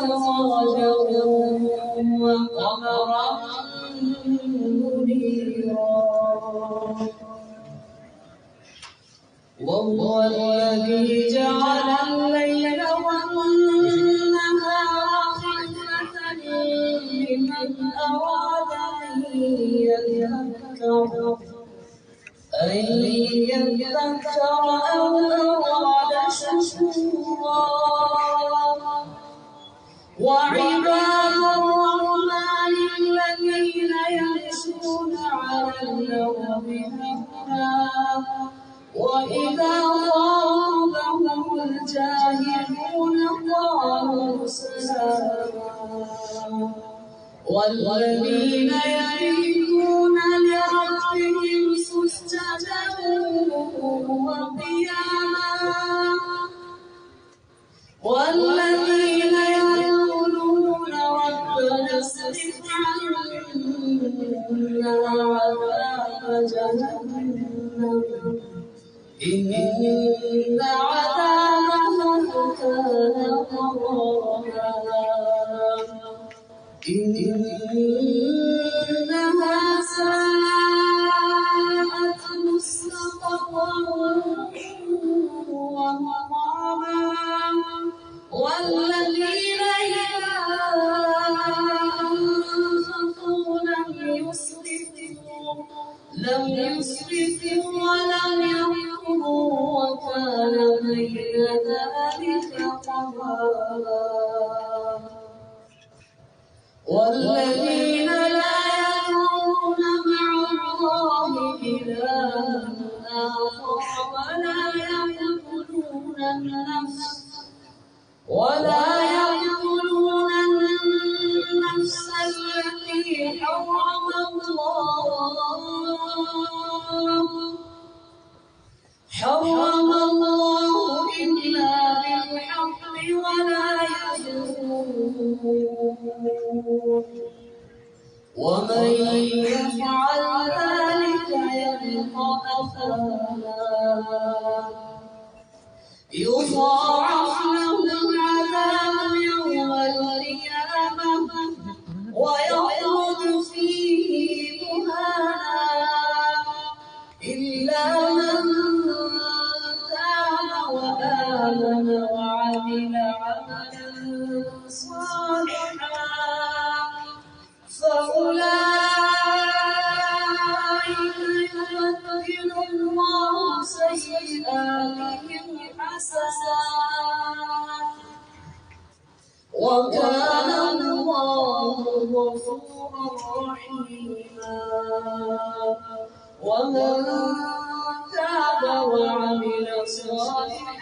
سراجا وقمرا منيرا وهو الذي جعل الليل والنهار خلفة لمن أراد أن يذكر أو أراد شكورا وعباد الرحمن الذين يمشون على الأرض هونا وإذا خاطبهم الجاهلون قالوا سلاما والذين يبيتون لربهم سجدا وقياما والذين يقولون ربنا اصرف عنا عذاب جهنم إن عذابها كان غراما إنها ساءت مستقرا ومقاما والذين إذا أنفقوا لم يسرفوا ولم يقتروا وكان بين ذلك قواما والذين لا يدعون مع الله إلها آخر ولا يقتلون النفس التي حرم الله إلا بالحق ولا يزنون ومن يفعل ذلك يلقى أثاما يضاعف له العذاب يوم القيامة ويخلد فيه مهانا إلا من تاب وآمن وعمل عملا صالحا فأولئك يبدل الله سيئاتهم حسنات وكان الله غفورا رحيما ومن تاب وعمل صالحا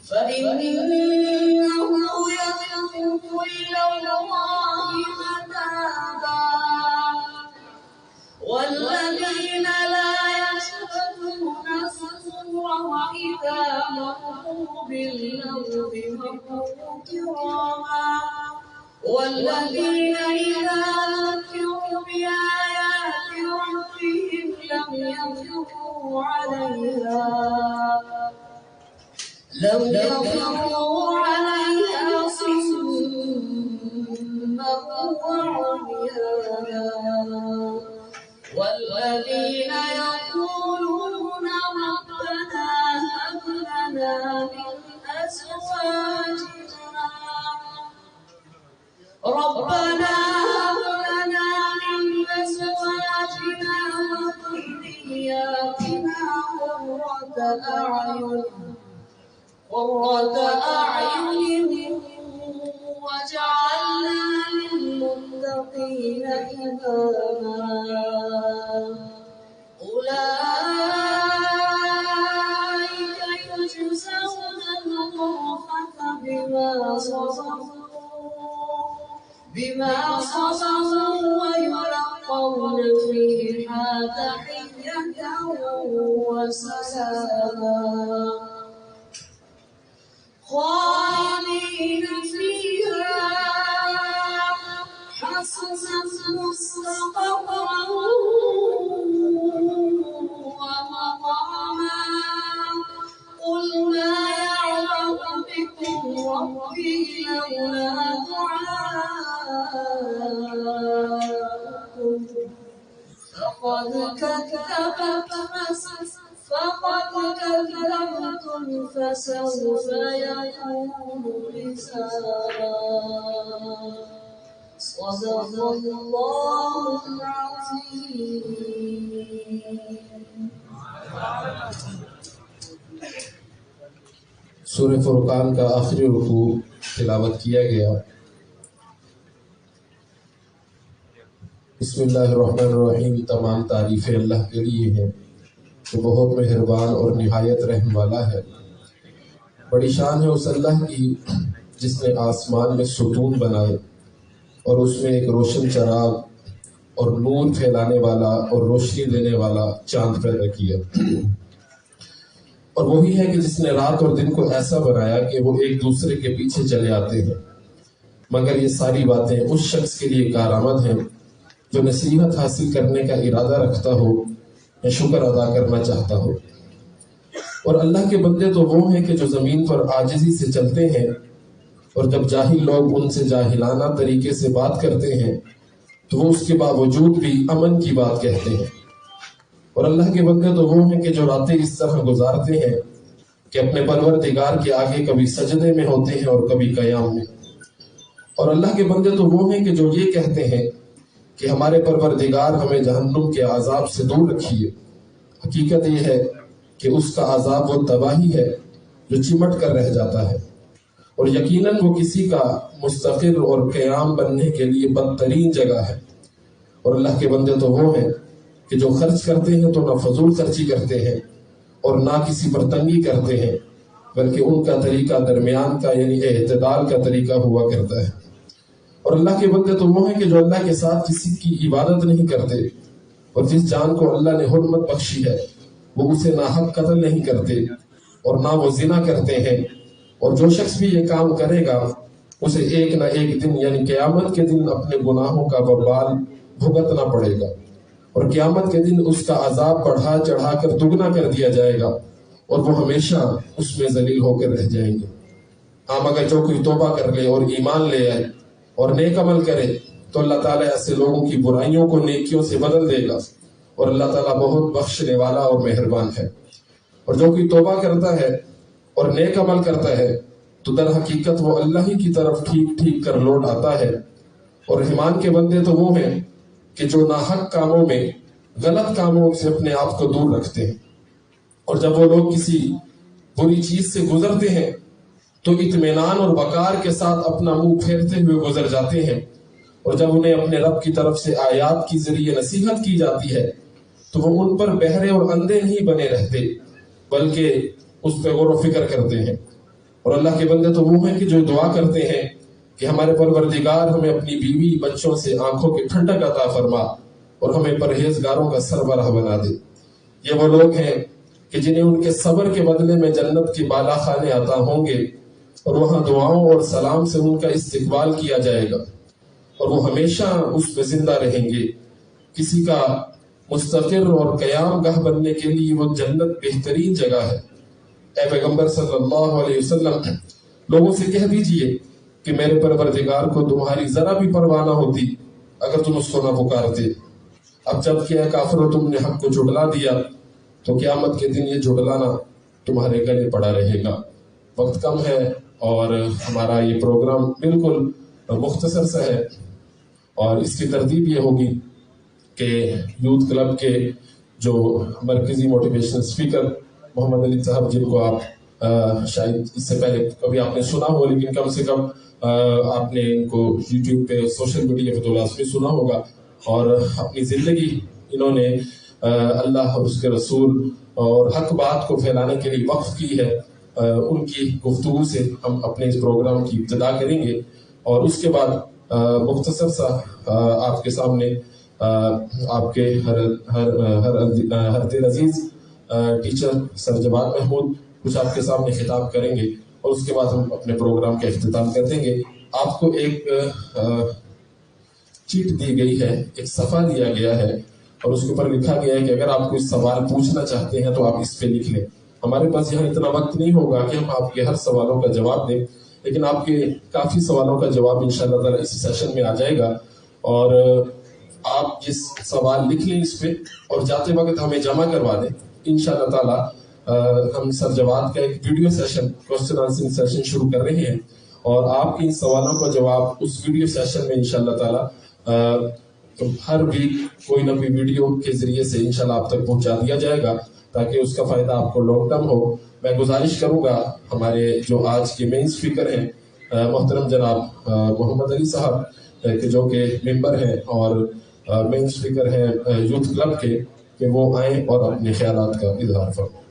فإنه يتوب إلى الله متابا والذين لا يشهدون الزور وإذا مروا باللغو مروا كراما والذين إذا ذكروا بآيات ربهم لم يخروا عليها صما وعميانا والذين يقولون ربنا هب لنا من أزواجنا وذرياتنا قرة أعين وجعلنا للمتقين إماما أولئك يجزون الغرفة بما صبروا ويلقون فيها تحية وسلاما خالدين فيها حسنت مستقرا ومقاما كذبت فقد كذبتم فسوف يكون لزاما. صدق الله العظيم. سورہ فرقان کا آخری رکوع تلاوت کیا گیا. بسم اللہ الرحمن الرحیم. تمام تعریفیں اللہ کے لیے ہیں جو بہت مہربان اور نہایت رحم والا ہے. بڑی شان ہے اس اللہ کی جس نے آسمان میں ستون بنائے اور اس میں ایک روشن چراغ اور نور پھیلانے والا اور روشنی دینے والا چاند پیدا کیا. اور وہی ہے کہ جس نے رات اور دن کو ایسا بنایا کہ وہ ایک دوسرے کے پیچھے چلے آتے ہیں. مگر یہ ساری باتیں اس شخص کے لیے کارآمد ہیں جو نصیحت حاصل کرنے کا ارادہ رکھتا ہو یا شکر ادا کرنا چاہتا ہو. اور اللہ کے بندے تو وہ ہیں کہ جو زمین پر عاجزی سے چلتے ہیں اور جب جاہل لوگ ان سے جاہلانہ طریقے سے بات کرتے ہیں تو وہ اس کے باوجود بھی امن کی بات کہتے ہیں. اور اللہ کے بندے تو وہ ہیں کہ جو راتیں اس طرح گزارتے ہیں کہ اپنے پروردگار کے آگے کبھی سجدے میں ہوتے ہیں اور کبھی قیام میں. اور اللہ کے بندے تو وہ ہیں کہ جو یہ کہتے ہیں کہ ہمارے پروردگار ہمیں جہنم کے عذاب سے دور رکھیے. حقیقت یہ ہے کہ اس کا عذاب وہ تباہی ہے جو چمٹ کر رہ جاتا ہے اور یقیناً وہ کسی کا مستقر اور قیام بننے کے لیے بدترین جگہ ہے. اور اللہ کے بندے تو وہ ہیں کہ جو خرچ کرتے ہیں تو نہ فضول خرچی کرتے ہیں اور نہ کسی پر تنگی کرتے ہیں بلکہ ان کا طریقہ درمیان کا یعنی اعتدال کا طریقہ ہوا کرتا ہے. اور اللہ کے بندے تو وہ ہیں کہ جو اللہ کے ساتھ کسی کی عبادت نہیں کرتے اور جس جان کو اللہ نے حرمت بخشی ہے وہ اسے ناحق قتل نہیں کرتے اور نہ وہ زنا کرتے ہیں. اور جو شخص بھی یہ کام کرے گا اسے ایک نہ ایک دن یعنی قیامت کے دن اپنے گناہوں کا وبال بھگتنا پڑے گا اور قیامت کے دن اس کا عذاب بڑھا چڑھا کر دگنا کر دیا جائے گا اور وہ ہمیشہ اس میں ذلیل ہو کر رہ جائیں گے. مگر جو کوئی توبہ کر لے اور ایمان لے آئے اور نیک عمل کرے تو اللہ تعالیٰ ایسے لوگوں کی برائیوں کو نیکیوں سے بدل دے گا اور اللہ تعالیٰ بہت بخشنے والا اور مہربان ہے. اور جو کوئی توبہ کرتا ہے اور نیک عمل کرتا ہے تو در حقیقت وہ اللہ ہی کی طرف ٹھیک ٹھیک کر لوٹ آتا ہے. اور رحمان کے بندے تو وہ ہیں کہ جو ناحق کاموں میں غلط کاموں سے اپنے آپ کو دور رکھتے ہیں اور جب وہ لوگ کسی بری چیز سے گزرتے ہیں تو اطمینان اور وقار کے ساتھ اپنا منہ پھیرتے ہوئے گزر جاتے ہیں. اور جب انہیں اپنے رب کی طرف سے آیات کی ذریعے نصیحت کی جاتی ہے تو وہ ان پر بہرے اور اندھے نہیں بنے رہتے بلکہ اس پہ غور و فکر کرتے ہیں. اور اللہ کے بندے تو وہ ہیں کہ جو دعا کرتے ہیں کہ ہمارے پروردگار ہمیں اپنی بیوی بچوں سے آنکھوں کی ٹھنڈک عطا فرما اور ہمیں پرہیزگاروں کا سربراہ بنا دے. یہ وہ لوگ ہیں کہ جنہیں ان کے صبر کے بدلے میں جنت کے بالا خانے عطا ہوں گے اور وہاں دعاؤں اور سلام سے ان کا استقبال کیا جائے گا اور وہ ہمیشہ اس پہ زندہ رہیں گے. کسی کا مستقر اور قیام گاہ بننے کے لیے وہ جنت بہترین جگہ ہے. اے پیغمبر صلی اللہ علیہ وسلم لوگوں سے کہہ دیجئے کہ میرے پروردگار کو تمہاری ذرا بھی پرواہ نہ ہوتی اگر تم اس کو نہ پکارتے. اب جب کہ اے کافرو تم نے حق کو جھٹلا دیا تو قیامت کے دن یہ جھٹلانا تمہارے گلے پڑا رہے گا. وقت کم ہے اور ہمارا یہ پروگرام بالکل مختصر سا ہے اور اس کی ترتیب یہ ہوگی کہ یوتھ کلب کے جو مرکزی موٹیویشنل اسپیکر محمد علی صاحب جن کو آپ شاید اس سے پہلے کبھی آپ نے سنا ہو لیکن کم سے کم آپ نے ان کو یوٹیوب پہ سوشل میڈیا پہ تو لازمی سنا ہوگا اور اپنی زندگی انہوں نے اللہ اور اس کے رسول اور حق بات کو پھیلانے کے لیے وقف کی ہے. ان کی گفتگو سے ہم اپنے اس پروگرام کی ابتدا کریں گے اور اس کے بعد مختصر سا آپ کے سامنے آپ کے ہر دل عزیز ٹیچر سر جواد محمود کچھ آپ کے سامنے خطاب کریں گے اور اس کے بعد ہم اپنے پروگرام کا اختتام کر دیں گے. آپ کو ایک چیٹ دی گئی ہے, ایک صفحہ دیا گیا ہے اور اس کے اوپر لکھا گیا ہے کہ اگر آپ کوئی سوال پوچھنا چاہتے ہیں تو آپ اس پہ لکھ لیں. ہمارے پاس یہاں اتنا وقت نہیں ہوگا کہ ہم آپ کے ہر سوالوں کا جواب دیں لیکن آپ کے کافی سوالوں کا جواب انشاءاللہ تعالی اس سیشن میں آ جائے گا. اور آپ یہ سوال لکھ لیں اس پہ اور جاتے وقت ہمیں جمع کروا دیں. انشاءاللہ تعالی ہم سر جواد کا ایک video session question answering session شروع کر رہے ہیں اور آپ کی ان سوالوں کا جواب اس ویڈیو سیشن میں انشاءاللہ تعالی ہر ویک کوئی نہ کوئی ویڈیو کے ذریعے سے انشاءاللہ آپ تک پہنچا دیا جائے گا تاکہ اس کا فائدہ آپ کو لانگ ٹرم ہو. میں گزارش کروں گا ہمارے جو آج کے مین اسپیکر ہیں محترم جناب محمد علی صاحب جو کہ ممبر ہیں اور مین اسپیکر ہیں یوتھ کلب کے کہ وہ آئیں اور اپنے خیالات کا اظہار فرمائیں.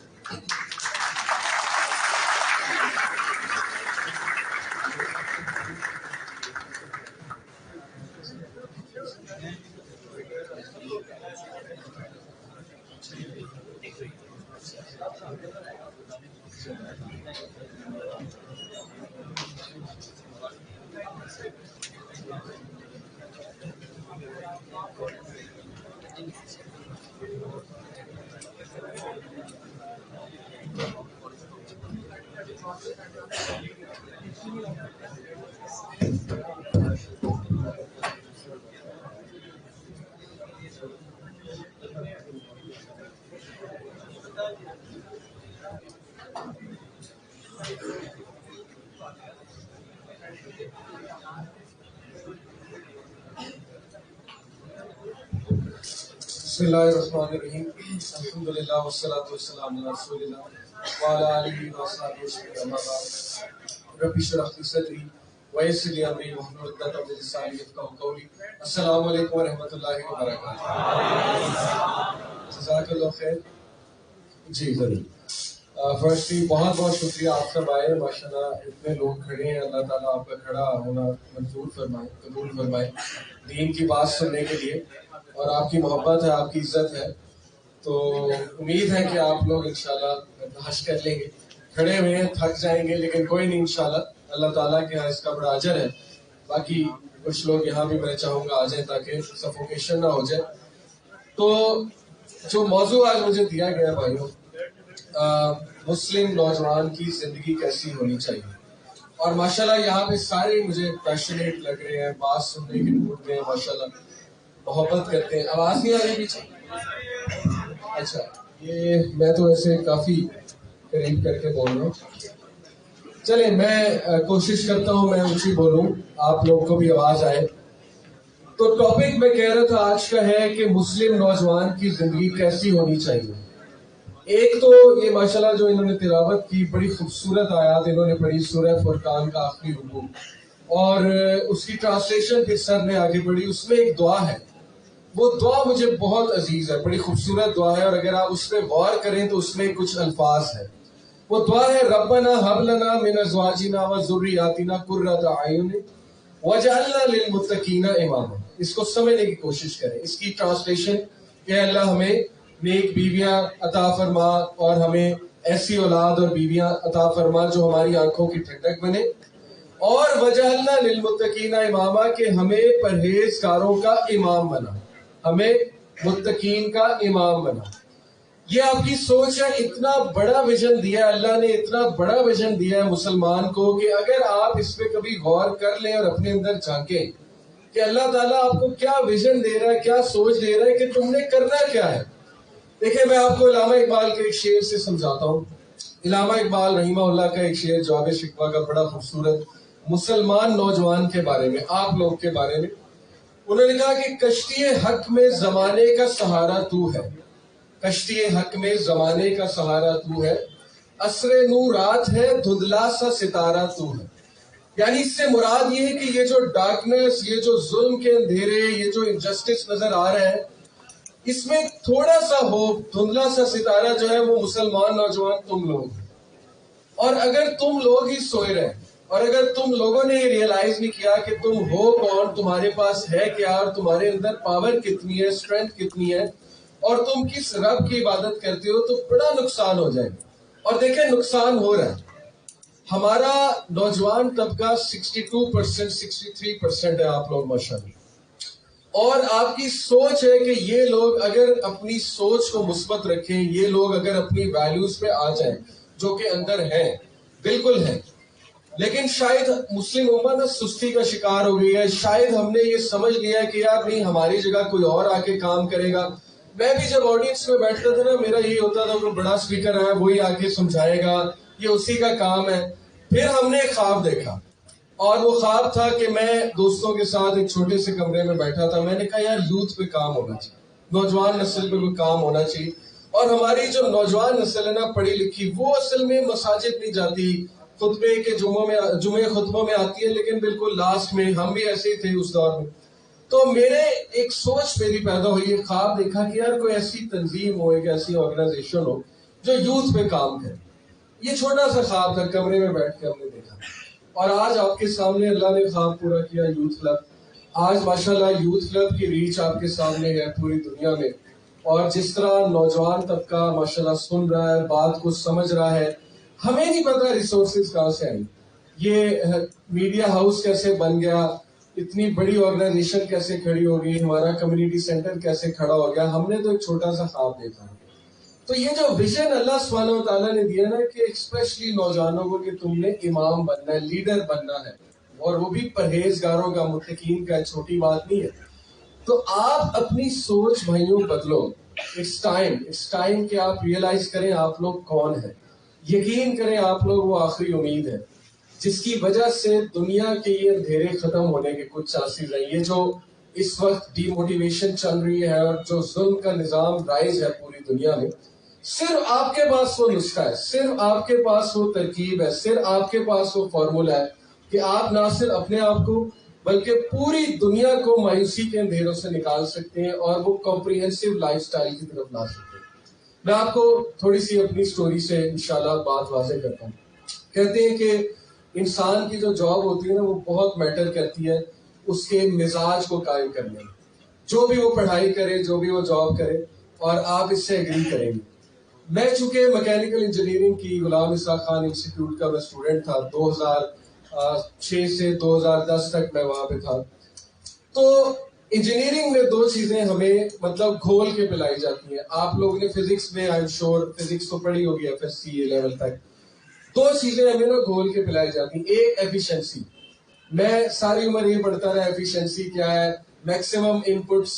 بسم اللہ الرحمن الرحیم. الحمدللہ والصلاة والسلام علی رسول اللہ وعلی آلہ وصحبہ وسلم. اما بعد رب اشرح لی صدری ویسر لی امری واحلل عقدۃ من لسانی یفقہوا قولی. السلام علیکم ورحمۃ اللہ وبرکاتہ. جزاک اللہ خیر. جی ضرور. فرسٹلی بہت بہت شکریہ آپ سب آئے. ماشاءاللہ اتنے لوگ کھڑے ہیں. اللہ تعالیٰ آپ کا کھڑا ہونا منظور فرمائے, قبول فرمائے دین کی بات سننے کے لیے. اور آپ کی محبت ہے, آپ کی عزت ہے, تو امید ہے کہ آپ لوگ انشاءاللہ برداشت کر لیں گے. کھڑے ہوئے ہیں, تھک جائیں گے, لیکن کوئی نہیں, انشاءاللہ اللہ تعالیٰ کے یہاں اس کا بڑا اجر ہے. باقی کچھ لوگ یہاں بھی میں چاہوں گا آ جائیں تاکہ سفوکیشن نہ ہو جائے. تو جو موضوع آج مجھے دیا گیا بھائیوں, مسلم نوجوان کی زندگی کیسی ہونی چاہیے, اور ماشاءاللہ یہاں پہ سارے مجھے پیشنیٹ لگ رہے ہیں, بات سننے کے موڈ میں ماشاءاللہ محبت کرتے ہیں. آواز نہیں آ رہی پیچھے؟ اچھا, یہ میں تو ایسے کافی قریب کر کے بول رہا ہوں. چلیں میں کوشش کرتا ہوں میں اونچی بولوں, آپ لوگ کو بھی آواز آئے. تو ٹاپک میں کہہ رہا تھا آج کا ہے کہ مسلم نوجوان کی زندگی کیسی ہونی چاہیے. ایک تو یہ ماشاءاللہ جو انہوں نے تلاوت کی, بڑی خوبصورت آیات انہوں نے پڑھی, سورہ فرقان کا آخری رکوع, اور اس کی ٹرانسلیشن پھر سر نے آگے پڑھی. اس میں ایک دعا ہے, وہ دعا مجھے بہت عزیز ہے, بڑی خوبصورت دعا ہے, اور اگر آپ اس پہ غور کریں تو اس میں کچھ الفاظ ہیں. وہ دعا ہے ربنا ہب لنا من ازواجنا وذریاتنا قرۃ اعین واجعلنا للمتقین اماما. اس کو سمجھنے کی کوشش کریں. اس کی ٹرانسلیشن کہ اللہ ہمیں نیک بیویاں عطا فرما اور ہمیں ایسی اولاد اور بیویاں عطا فرما جو ہماری آنکھوں کی ٹھنڈک بنے, اور وجعلنا للمتقین اماما کہ ہمیں پرہیزگاروں کا امام بنا, ہمیں متقین کا امام بنا. یہ آپ کی سوچ ہے. اتنا بڑا ویژن دیا ہے اللہ نے, اتنا بڑا ویژن دیا ہے مسلمان کو کہ اگر آپ اس پہ کبھی غور کر لیں اور اپنے اندر جھانکیں کہ اللہ تعالیٰ آپ کو کیا ویژن دے رہا ہے, کیا سوچ دے رہا ہے کہ تم نے کرنا کیا ہے. دیکھیں میں آپ کو علامہ اقبال کے ایک شعر سے سمجھاتا ہوں. علامہ اقبال رحمہ اللہ کا ایک شعر جواب شکوہ کا, بڑا خوبصورت, مسلمان نوجوان کے بارے میں, آپ لوگ کے بارے میں. انہوں نے کہا کہ کشتی حق میں زمانے کا سہارا تو ہے, کشتی حق میں زمانے کا سہارا تو ہے, عصر نور رات ہے دھندلا سا ستارہ تو ہے. یعنی اس سے مراد یہ ہے کہ یہ جو ڈارکنس, یہ جو ظلم کے اندھیرے, یہ جو انجسٹس نظر آ رہا ہے, اس میں تھوڑا سا ہوپ, دھندلا سا ستارہ جو ہے وہ مسلمان نوجوان تم لوگ ہیں. اور اگر تم لوگ ہی سوئے رہے, اور اگر تم لوگوں نے یہ ریئلائز نہیں کیا کہ تم ہو کون, تمہارے پاس ہے کیا, اور تمہارے اندر پاور کتنی ہے, اسٹرینتھ کتنی ہے, اور تم کس رب کی عبادت کرتے ہو, تو بڑا نقصان ہو جائے گا. اور دیکھیں نقصان ہو رہا ہے. ہمارا نوجوان طبقہ 62%, 63% ہے آپ لوگ ماشاءاللہ. اور آپ کی سوچ ہے کہ یہ لوگ اگر اپنی سوچ کو مثبت رکھیں, یہ لوگ اگر اپنی ویلیوز پہ آ جائیں جو کہ اندر ہیں, بالکل ہیں, لیکن شاید مسلم امت نا سستی کا شکار ہو گئی ہے. شاید ہم نے یہ سمجھ لیا ہے کہ یار نہیں ہماری جگہ کوئی اور آ کے کام کرے گا. میں بھی جب آڈینس میں بیٹھتا تھا نا میرا یہی ہوتا تھا کوئی بڑا اسپیکر ہے وہی آ کے سمجھائے گا یہ اسی کا کام ہے. پھر ہم نے ایک خواب دیکھا اور وہ خواب تھا کہ میں دوستوں کے ساتھ ایک چھوٹے سے کمرے میں بیٹھا تھا. میں نے کہا یار یوتھ پہ کام ہونا چاہیے, نوجوان نسل پہ کوئی کام ہونا چاہیے. اور ہماری جو نوجوان نسل ہے نا پڑھی لکھی وہ اصل میں مساجد نہیں جاتی, خطبے کے جمعے خطبوں میں آتی ہے لیکن بالکل لاسٹ میں. ہم بھی ایسے ہی تھے اس دور میں. تو میرے ایک سوچ میری پیدا ہوئی, ایک خواب دیکھا کہ یار کوئی ایسی تنظیم ہو, ایک ایسی آرگنائزیشن ہو جو یوتھ پہ کام کرے. یہ چھوٹا سا خواب تھا, کمرے میں بیٹھ کے ہم نے دیکھا. اور آج آپ کے سامنے اللہ نے خواب پورا کیا, یوتھ کلب. آج ماشاءاللہ یوتھ کلب کی ریچ آپ کے سامنے ہے پوری دنیا میں. اور جس طرح نوجوان طبقہ ماشاءاللہ سن رہا ہے, بات کو سمجھ رہا ہے. ہمیں نہیں پتا ریسورسز کہاں سے آئی, یہ میڈیا ہاؤس کیسے بن گیا, اتنی بڑی آرگنائزیشن کیسے کھڑی ہو گئی, ہمارا کمیونٹی سینٹر کیسے کھڑا ہو گیا. ہم نے تو ایک چھوٹا سا خواب دیکھا. تو یہ جو ویژن اللہ سبحانہ و تعالیٰ نے دیا نا کہ اسپیشلی نوجوانوں کو کہ تم نے امام بننا ہے, لیڈر بننا ہے, اور وہ بھی پرہیزگاروں کا, متقین کا, چھوٹی بات نہیں ہے. تو آپ اپنی سوچ بھائیوں بدلو. اٹس ٹائم کہ آپ ریئلائز کریں آپ لوگ کون ہیں. یقین کریں آپ لوگ وہ آخری امید ہے جس کی وجہ سے دنیا کے یہ اندھیرے ختم ہونے کے کچھ چانسز ہیں. یہ جو اس وقت ڈی موٹیویشن چل رہی ہے اور جو ظلم کا نظام رائج ہے پوری دنیا میں, صرف آپ کے پاس وہ نسخہ ہے, صرف آپ کے پاس وہ ترکیب ہے, صرف آپ کے پاس وہ فارمولا ہے کہ آپ نہ صرف اپنے آپ کو بلکہ پوری دنیا کو مایوسی کے اندھیروں سے نکال سکتے ہیں اور وہ کمپریہنسو لائف سٹائل کی طرف لا سکتے ہیں. میں آپ کو تھوڑی سی اپنی سٹوری سے انشاءاللہ بات واضح کرتا ہوں. کہتے ہیں کہ انسان کی جو جاب ہوتی ہے نا وہ بہت میٹر کرتی ہے اس کے مزاج کو قائم کرنے میں. جو بھی وہ پڑھائی کرے, جو بھی وہ جاب کرے, اور آپ اس سے ایگری کریں گے. میں چونکہ میکینیکل انجینئرنگ کی غلام اسحاق خان انسٹیٹیوٹ کا میں اسٹوڈنٹ تھا, 2006 سے 2010 تک میں وہاں پہ تھا. تو انجینئرنگ میں دو چیزیں ہمیں مطلب گھول کے پلائی جاتی ہیں. آپ لوگوں نے فزکس میں آئی ایم شور فزکس تو پڑھی ہوگی FSC لیول تک. دو چیزیں ہمیں نا گھول کے پلائی جاتی ہیں. ایک ایفیشنسی, میں ساری عمر یہ پڑھتا رہا ایفیشنسی کیا ہے, میکسیمم انپٹ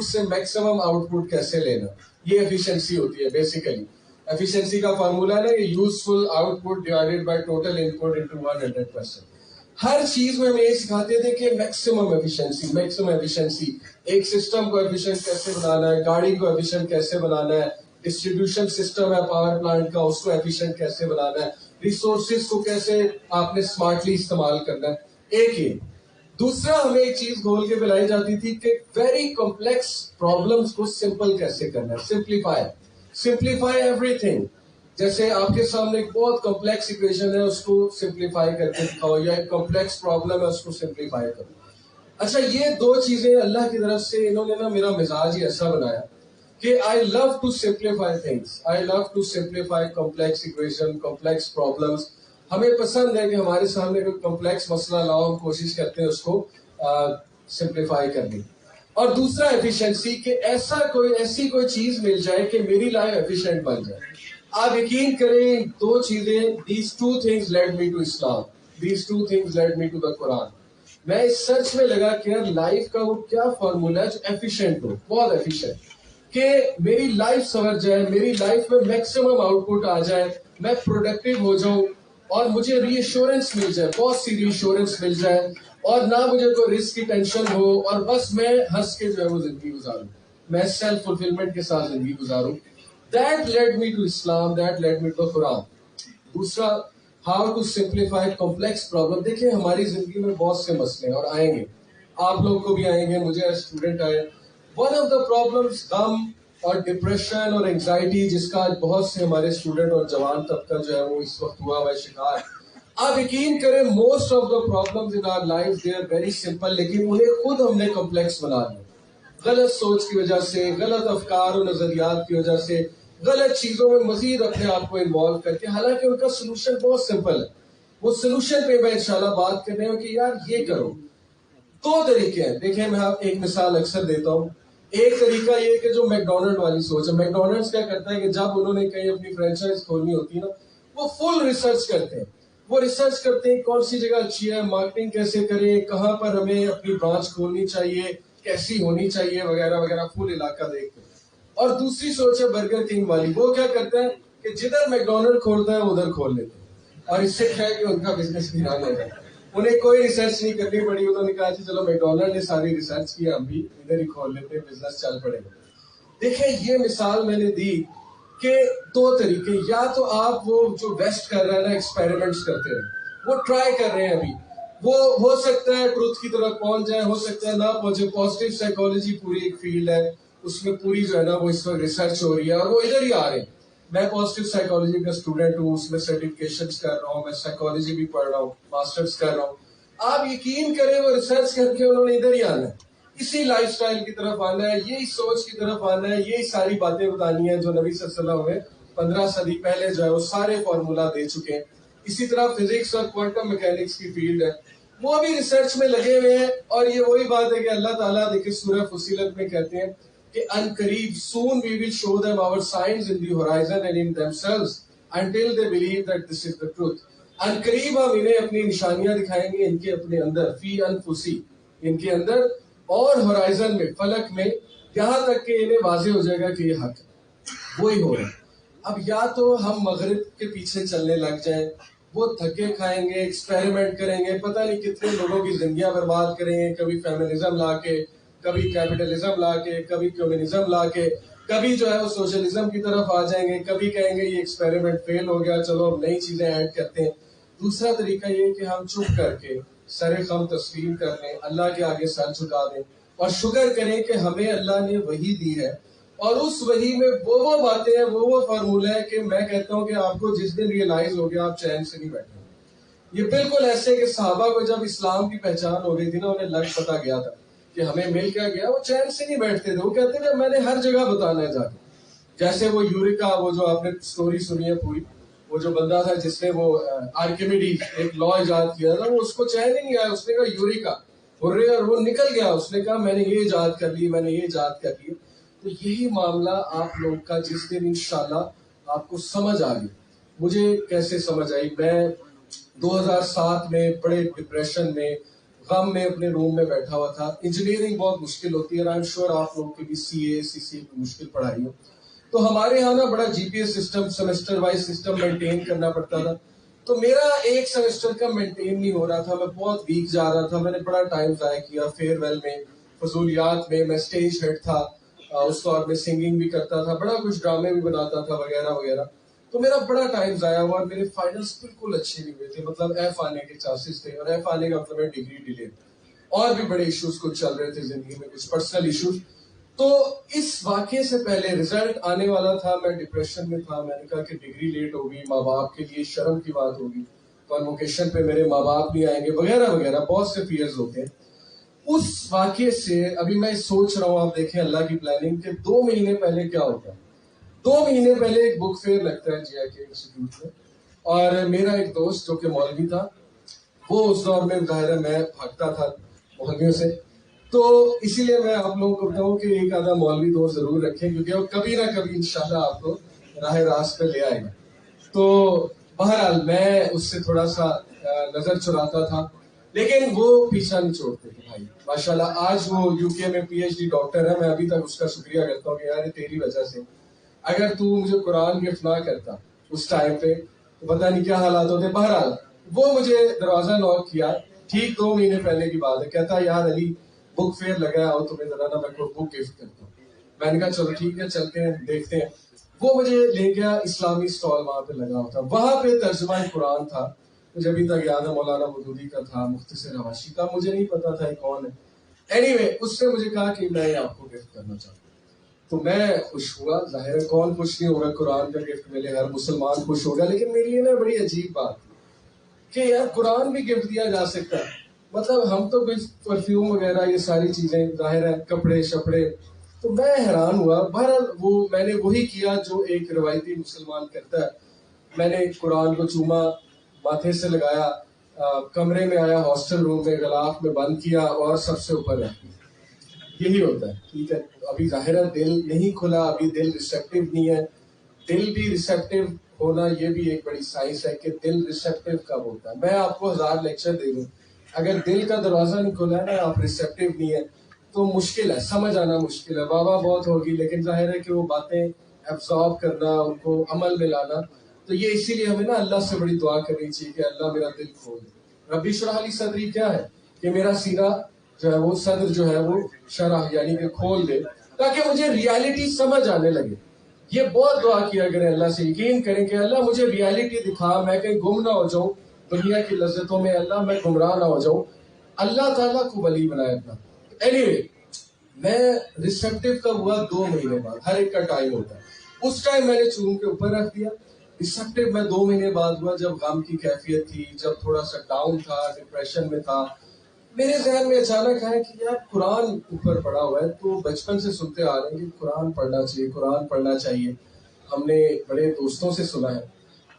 سے میکسیمم آؤٹ پٹ کیسے لینا, یہ ایفیشنسی ہوتی ہے بیسیکلی. ایفیشنسی کا فارمولا ہے نا کہ useful out put divided by total input into 100%. ہر چیز میں ہمیں یہ سکھاتے تھے کہ میکسیمم ایفیشنسی. ایک سسٹم کو ایفیشنٹ کیسے بنانا ہے, گاڑی کو ایفیشنٹ کیسے بنانا ہے, ڈسٹریبیوشن سسٹم ہے پاور پلانٹ کا اس کو ایفیشنٹ کیسے بنانا ہے, ریسورسز کو کیسے آپ نے اسمارٹلی استعمال کرنا ہے. ایک یہ. دوسرا ہمیں ایک چیز گھول کے پلائی جاتی تھی کہ ویری کمپلیکس پرابلمس کو سمپل کیسے کرنا ہے, سمپلیفائی ایوری تھنگ. جیسے آپ کے سامنے ایک بہت کمپلیکس ایکویشن ہے اس کو سمپلیفائی کر کے دکھاؤ, یا ایک کمپلیکس پرابلم ہے اس کو سمپلیفائی کرو. اچھا یہ دو چیزیں اللہ کی طرف سے انہوں نے نا میرا مزاج ہی ایسا بنایا کہ I love to simplify things, I love to simplify complex equation, complex problems. ہمیں پسند ہے کہ ہمارے سامنے کوئی کمپلیکس مسئلہ لاؤ, ہم کوشش کرتے ہیں اس کو سمپلیفائی کرنے. اور دوسرا ایفیشنسی کہ ایسی کوئی چیز مل جائے کہ میری لائف ایفیشینٹ بن جائے. آپ یقین کریں دو چیزیں, these two things led me to Islam, these two things led me to the Quran. میں اس سرچ میں لگا کہ یار لائف کا وہ کیا فارمولا ہے جو ایفیشینٹ ہو, بہت ایفیشینٹ, کہ میری لائف سنور جائے, میری لائف میں میکسیمم آؤٹ پٹ آ جائے, میں پروڈکٹیو ہو جاؤں اور مجھے ری ایشورنس مل جائے, بہت سی ری ایشورنس مل جائے, اور نہ مجھے کوئی رسک کی ٹینشن ہو, اور بس میں ہنس کے جو ہے وہ زندگی گزاروں, میں سیلف فلفلمنٹ کے ساتھ زندگی گزاروں. That led me to Islam, that led me to the Quran. دوسرا, how to simplify complex problem. دیکھیں ہماری زندگی میں بہت سے مسئلے ہیں اور آئیں گے, آپ لوگ کو بھی آئیں گے, مجھے اسٹوڈنٹ آئے. One of the problems غم اور ڈپریشن اور انگزائٹی جس کا آج بہت سے ہمارے اسٹوڈنٹ اور جوان طبقہ جو ہے وہ اس وقت ہوا ہے شکار. آپ یقین کریں most of the problems in our life they are very simple, لیکن انہیں خود ہم نے کمپلیکس بنا دیا غلط سوچ کی وجہ سے, غلط افکار اور نظریات کی وجہ سے, غلط چیزوں میں مزید اپنے آپ کو انوالو کر کے. حالانکہ ان کا سلوشن بہت سمپل ہے. وہ سلوشن پہ میں انشاءاللہ بات کرنے ہوں کہ یار یہ کرو. دو طریقے ہیں, دیکھیں میں آپ ایک مثال اکثر دیتا ہوں. ایک طریقہ یہ کہ جو میکڈونلڈ والی سوچ ہے, میکڈونلڈس کیا کرتا ہے کہ جب انہوں نے کہیں اپنی فرینچائز کھولنی ہوتی ہے نا, وہ فل ریسرچ کرتے ہیں, وہ ریسرچ کرتے ہیں کون سی جگہ اچھی ہے, مارکیٹنگ کیسے کریں, کہاں پر ہمیں اپنی برانچ کھولنی چاہیے, کیسی ہونی چاہیے وغیرہ وغیرہ, فل علاقہ دیکھتے ہیں. اور دوسری سوچ ہے برگر کنگ والی, وہ کیا کرتا ہے کہ جدھر میکڈونلڈ کھولتا ہے ادھر کھول لیتے ہیں, اور اس سے کیا ہے کہ ان کا بزنس بھی رن ہو جائے. انہیں کوئی ریسرچ نہیں کرنی پڑی, انہوں نے کہا کہ چلو میکڈونلڈ نے ساری ریسرچ کی, ہم بھی ادھر ہی کھول لیتے ہیں, بزنس چل پڑے گا. دیکھیں یہ مثال میں نے دی کہ دو طریقے, یا تو آپ وہ جو ویسٹ کر رہا ہے نا, ایکسپیریمنٹس کرتے رہے, وہ ٹرائی کر رہے ہیں ابھی, وہ ہو سکتا ہے ٹروتھ کی طرف پہنچ جائے, ہو سکتا ہے نہ پہنچے. پازیٹیو سائیکالوجی پوری ایک فیلڈ ہے, اس میں پوری جو ہے نا وہ اس وقت ریسرچ ہو رہی ہے, اور وہ ادھر ہی آ رہے ہیں. میں پازیٹیو سائیکالوجی کا اسٹوڈنٹ ہوں, اس میں سرٹیفکیشنز کر رہا ہوں, میں سائیکالوجی بھی پڑھ رہا ہوں, ماسٹرز کر رہا ہوں. آپ یقین کریں وہ ریسرچ کر کے انہوں نے ادھر ہی آنا ہے, اسی لائف سٹائل کی طرف آنا ہے, یہی سوچ کی طرف آنا ہے, یہی ساری باتیں بتانی ہیں جو نبی صلی اللہ علیہ وسلم نے 15 صدی پہلے جو ہے وہ سارے فارمولا دے چکے ہیں. اسی طرح فزکس اور کوانٹم میکینکس کی فیلڈ ہے, وہ بھی ریسرچ میں لگے ہوئے ہیں. اور یہ وہی بات ہے کہ اللہ تعالیٰ دیکھیں سورہ فصیلت میں کہتے ہیں کہ ان قریب soon we will show them our signs in the horizon and in themselves until they believe that this is the truth. ان قریب ہم انہیں اپنی نشانیاں دکھائیں گے ان کے اپنے اندر, فی انفسی, ان کے اندر, اور ہورائزن میں, فلک میں, یہاں تک کہ انہیں واضح ہو جائے گا کہ یہ حق ہے. وہی ہو رہا ہے. اب یا تو ہم مغرب کے پیچھے چلنے لگ جائیں, وہ دھکے کھائیں گے, ایکسپیریمنٹ کریں گے, پتہ نہیں کتنے لوگوں کی زندگیاں برباد کریں گے, کبھی فیمنزم لا کے, کبھی کیپٹلزم لا کے, کبھی کمیونزم لا کے, کبھی جو ہے وہ سوشلزم کی طرف آ جائیں گے, کبھی کہیں گے یہ ایکسپیریمنٹ فیل ہو گیا, چلو اب نئی چیزیں ایڈ کرتے ہیں. دوسرا طریقہ یہ کہ ہم چپ کر کے سر خم تسلیم کر لیں, اللہ کے آگے سر جھکا دیں, اور شکر کریں کہ ہمیں اللہ نے وحی دی ہے, اور اس وحی میں وہ باتیں ہیں, وہ فارمولہ ہے کہ میں کہتا ہوں کہ آپ کو جس دن ریئلائز ہو گیا آپ چین سے نہیں بیٹھے. یہ بالکل ایسے کہ صحابہ کو جب اسلام کی پہچان ہو گئی تھی نا, انہیں لگ پتا گیا تھا کہ ہمیں مل کیا گیا, وہ چین سے نہیں بیٹھتے تھے. وہ کہتے تھے میں نے ہر جگہ بتانا ہے جا کے. جیسے وہ یوریکا, وہ جو آپ نے سٹوری سنی ہے پوری, وہ جو بندہ تھا جس نے وہ آرکیمیڈیز ایک لا ایجاد کیا تھا, وہ اس کو چین ہی نہیں آیا, اس نے کہا یوریکا ہرے, اور وہ نکل گیا, اس نے کہا میں نے یہ ایجاد کر لی, میں نے یہ ایجاد کر لی. تو یہی معاملہ آپ لوگ کا جس دن انشاءاللہ آپ کو سمجھ آ گئی. مجھے کیسے سمجھ آئی, میں 2007 میں بڑے ڈپریشن میں, غم میں اپنے روم میں بیٹھا ہوا تھا. انجینئرنگ بہت مشکل ہوتی ہے, آئی ایم شیور آپ لوگ کی بھی سی اے سی سی مشکل پڑھائی ہو. تو ہمارے یہاں نا بڑا G P S system, semester wise system maintain کرنا پڑتا تھا. تو میرا ایک سیمسٹر کا مینٹین نہیں ہو رہا تھا, میں بہت ویک جا رہا تھا. میں نے بڑا ٹائم ضائع کیا فیئر ویل میں, فضولیات میں اسٹیج ہیڈ تھا, اس دور میں سنگنگ بھی کرتا تھا, بڑا کچھ ڈرامے بھی بناتا تھا وغیرہ وغیرہ. تو میرا بڑا ٹائم ضائع ہوا, اور میرے فائنلز بالکل اچھے نہیں ہوئے تھے, مطلب ایف آنے کے چانسز تھے, اور ایف آنے کا مطلب ڈگری ڈیلے. اور بھی بڑے ایشوز کچھ چل رہے تھے زندگی میں, کچھ پرسنل ایشوز. تو اس واقعے سے پہلے رزلٹ آنے والا تھا, میں ڈپریشن میں تھا. میں نے کہا کہ ڈگری لیٹ ہوگی, ماں باپ کے لیے شرم کی بات ہوگی, کنووکیشن پہ میرے ماں باپ نہیں آئیں گے وغیرہ وغیرہ, بہت سے فیئرز ہوتے ہیں. اس واقعے سے ابھی میں سوچ رہا ہوں, آپ دیکھیں اللہ کی پلاننگ, کہ 2 مہینے پہلے کیا ہوتا ہے. 2 مہینے پہلے ایک بک فیئر لگتا ہے جی آئی کے انسٹیٹیوٹ میں, اور میرا ایک دوست جو کہ مولوی تھا, وہ اس دور میں ظاہر ہے میں بھاگتا تھا مولویوں سے, تو اسی لیے میں آپ لوگوں کو بتاؤں کہ ایک آدھا مولوی دوست ضرور رکھیں, کیونکہ وہ کبھی نہ کبھی انشاءاللہ آپ کو راہ راست پہ لے آئے گا. تو بہرحال میں اس سے تھوڑا سا نظر چراتا تھا, لیکن وہ پیچھا نہیں چھوڑتے تھے بھائی ماشاءاللہ. آج وہ یو کے میں پی ایچ ڈی ڈاکٹر ہے, میں ابھی تک اس کا شکریہ کرتا ہوں کہ یار تیری وجہ سے, اگر تو مجھے قرآن گفٹ نہ کرتا اس ٹائم پہ تو پتہ نہیں کیا حالات ہوتے. بہرحال وہ مجھے دروازہ نوک کیا, ٹھیک 2 مہینے پہلے کی بات ہے, کہتا یار علی بک فیئر لگا ہے, آؤ تمہیں ذرا نا میں کوئی بک گفٹ کرتا ہوں. میں نے کہا چلو ٹھیک ہے چلتے ہیں دیکھتے ہیں. وہ مجھے لے گیا, اسلامی اسٹال وہاں پہ لگا ہوتا, وہاں پہ ترجمہ قرآن تھا, مجھے ابھی تک یاد ہے مولانا مودودی کا تھا, مختصر حواشی کا, مجھے نہیں پتا تھا یہ کون ہے. اینی اس نے مجھے کہا کہ میں آپ کو گفٹ کرنا چاہتا ہوں. تو میں خوش ہوا, ظاہر ہے کون خوش نہیں ہوگا, قرآن کا گفٹ ملے, ہر مسلمان خوش ہوگا. لیکن میرے لیے نا بڑی عجیب بات تھی کہ یار قرآن بھی گفٹ دیا جا سکتا ہے. مطلب ہم تو کوئی پرفیوم وغیرہ یہ ساری چیزیں ظاہر ہے, کپڑے شپڑے, تو میں حیران ہوا. بہرحال وہ میں نے وہی کیا جو ایک روایتی مسلمان کرتا ہے. میں نے قرآن کو چوما, ماتھے سے لگایا, کمرے میں آیا, ہاسٹل روم میں غلاف میں بند کیا, اور سب سے اوپر رکھ دیا. یہی ہوتا ہے, ٹھیک ہے. ابھی ظاہر ہے دل نہیں کھلا, ابھی دل ریسیپٹیو نہیں ہے. دل بھی ریسیپٹیو ہونا یہ بھی ایک بڑی سائنس ہے کہ دل ریسیپٹیو کب ہوتا ہے. میں آپ کو 1000 لیکچر دے دوں، اگر دل کا دروازہ نہیں کھولا ہے نا، آپ ریسیپٹیو نہیں ہے تو مشکل ہے، سمجھ آنا مشکل ہے. واہ واہ بہت ہوگی لیکن ظاہر ہے کہ وہ باتیں ایبزارب کرنا، ان کو عمل میں لانا، تو یہ اسی لیے ہمیں نا اللہ سے بڑی دعا کرنی چاہیے کہ اللہ میرا دل کھول دے. ربی اشرح لی صدری کیا ہے کہ میرا سینہ جو ہے وہ صدر جو ہے وہ شرح یعنی کہ کھول دے تاکہ مجھے ریالٹی سمجھ آنے لگے. یہ بہت دعا کیا کریں اللہ سے، یقین کریں کہ اللہ مجھے ریالٹی دکھا، میں کہیں گم نہ ہو جاؤں دنیا کی لذتوں میں، اللہ میں گمراہ نہ ہو جاؤں. اللہ تعالیٰ کو ولی بنائے اپنا. اینیوے میں ریسیپٹیو کب ہوا؟ 2 مہینے بعد. ہر ایک کا ٹائم ہوتا ہے. اس ٹائم میں نے چون کے اوپر رکھ دیا. ریسیپٹیو میں 2 مہینے بعد ہوا جب غم کی کیفیت تھی، جب تھوڑا سا ڈاؤن تھا، ڈپریشن میں تھا. میرے ذہن میں اچانک ہے کہ یار قرآن اوپر پڑا ہوا ہے، تو بچپن سے سنتے آ رہے ہیں کہ قرآن پڑھنا چاہیے، قرآن پڑھنا چاہیے، ہم نے بڑے دوستوں سے سنا ہے.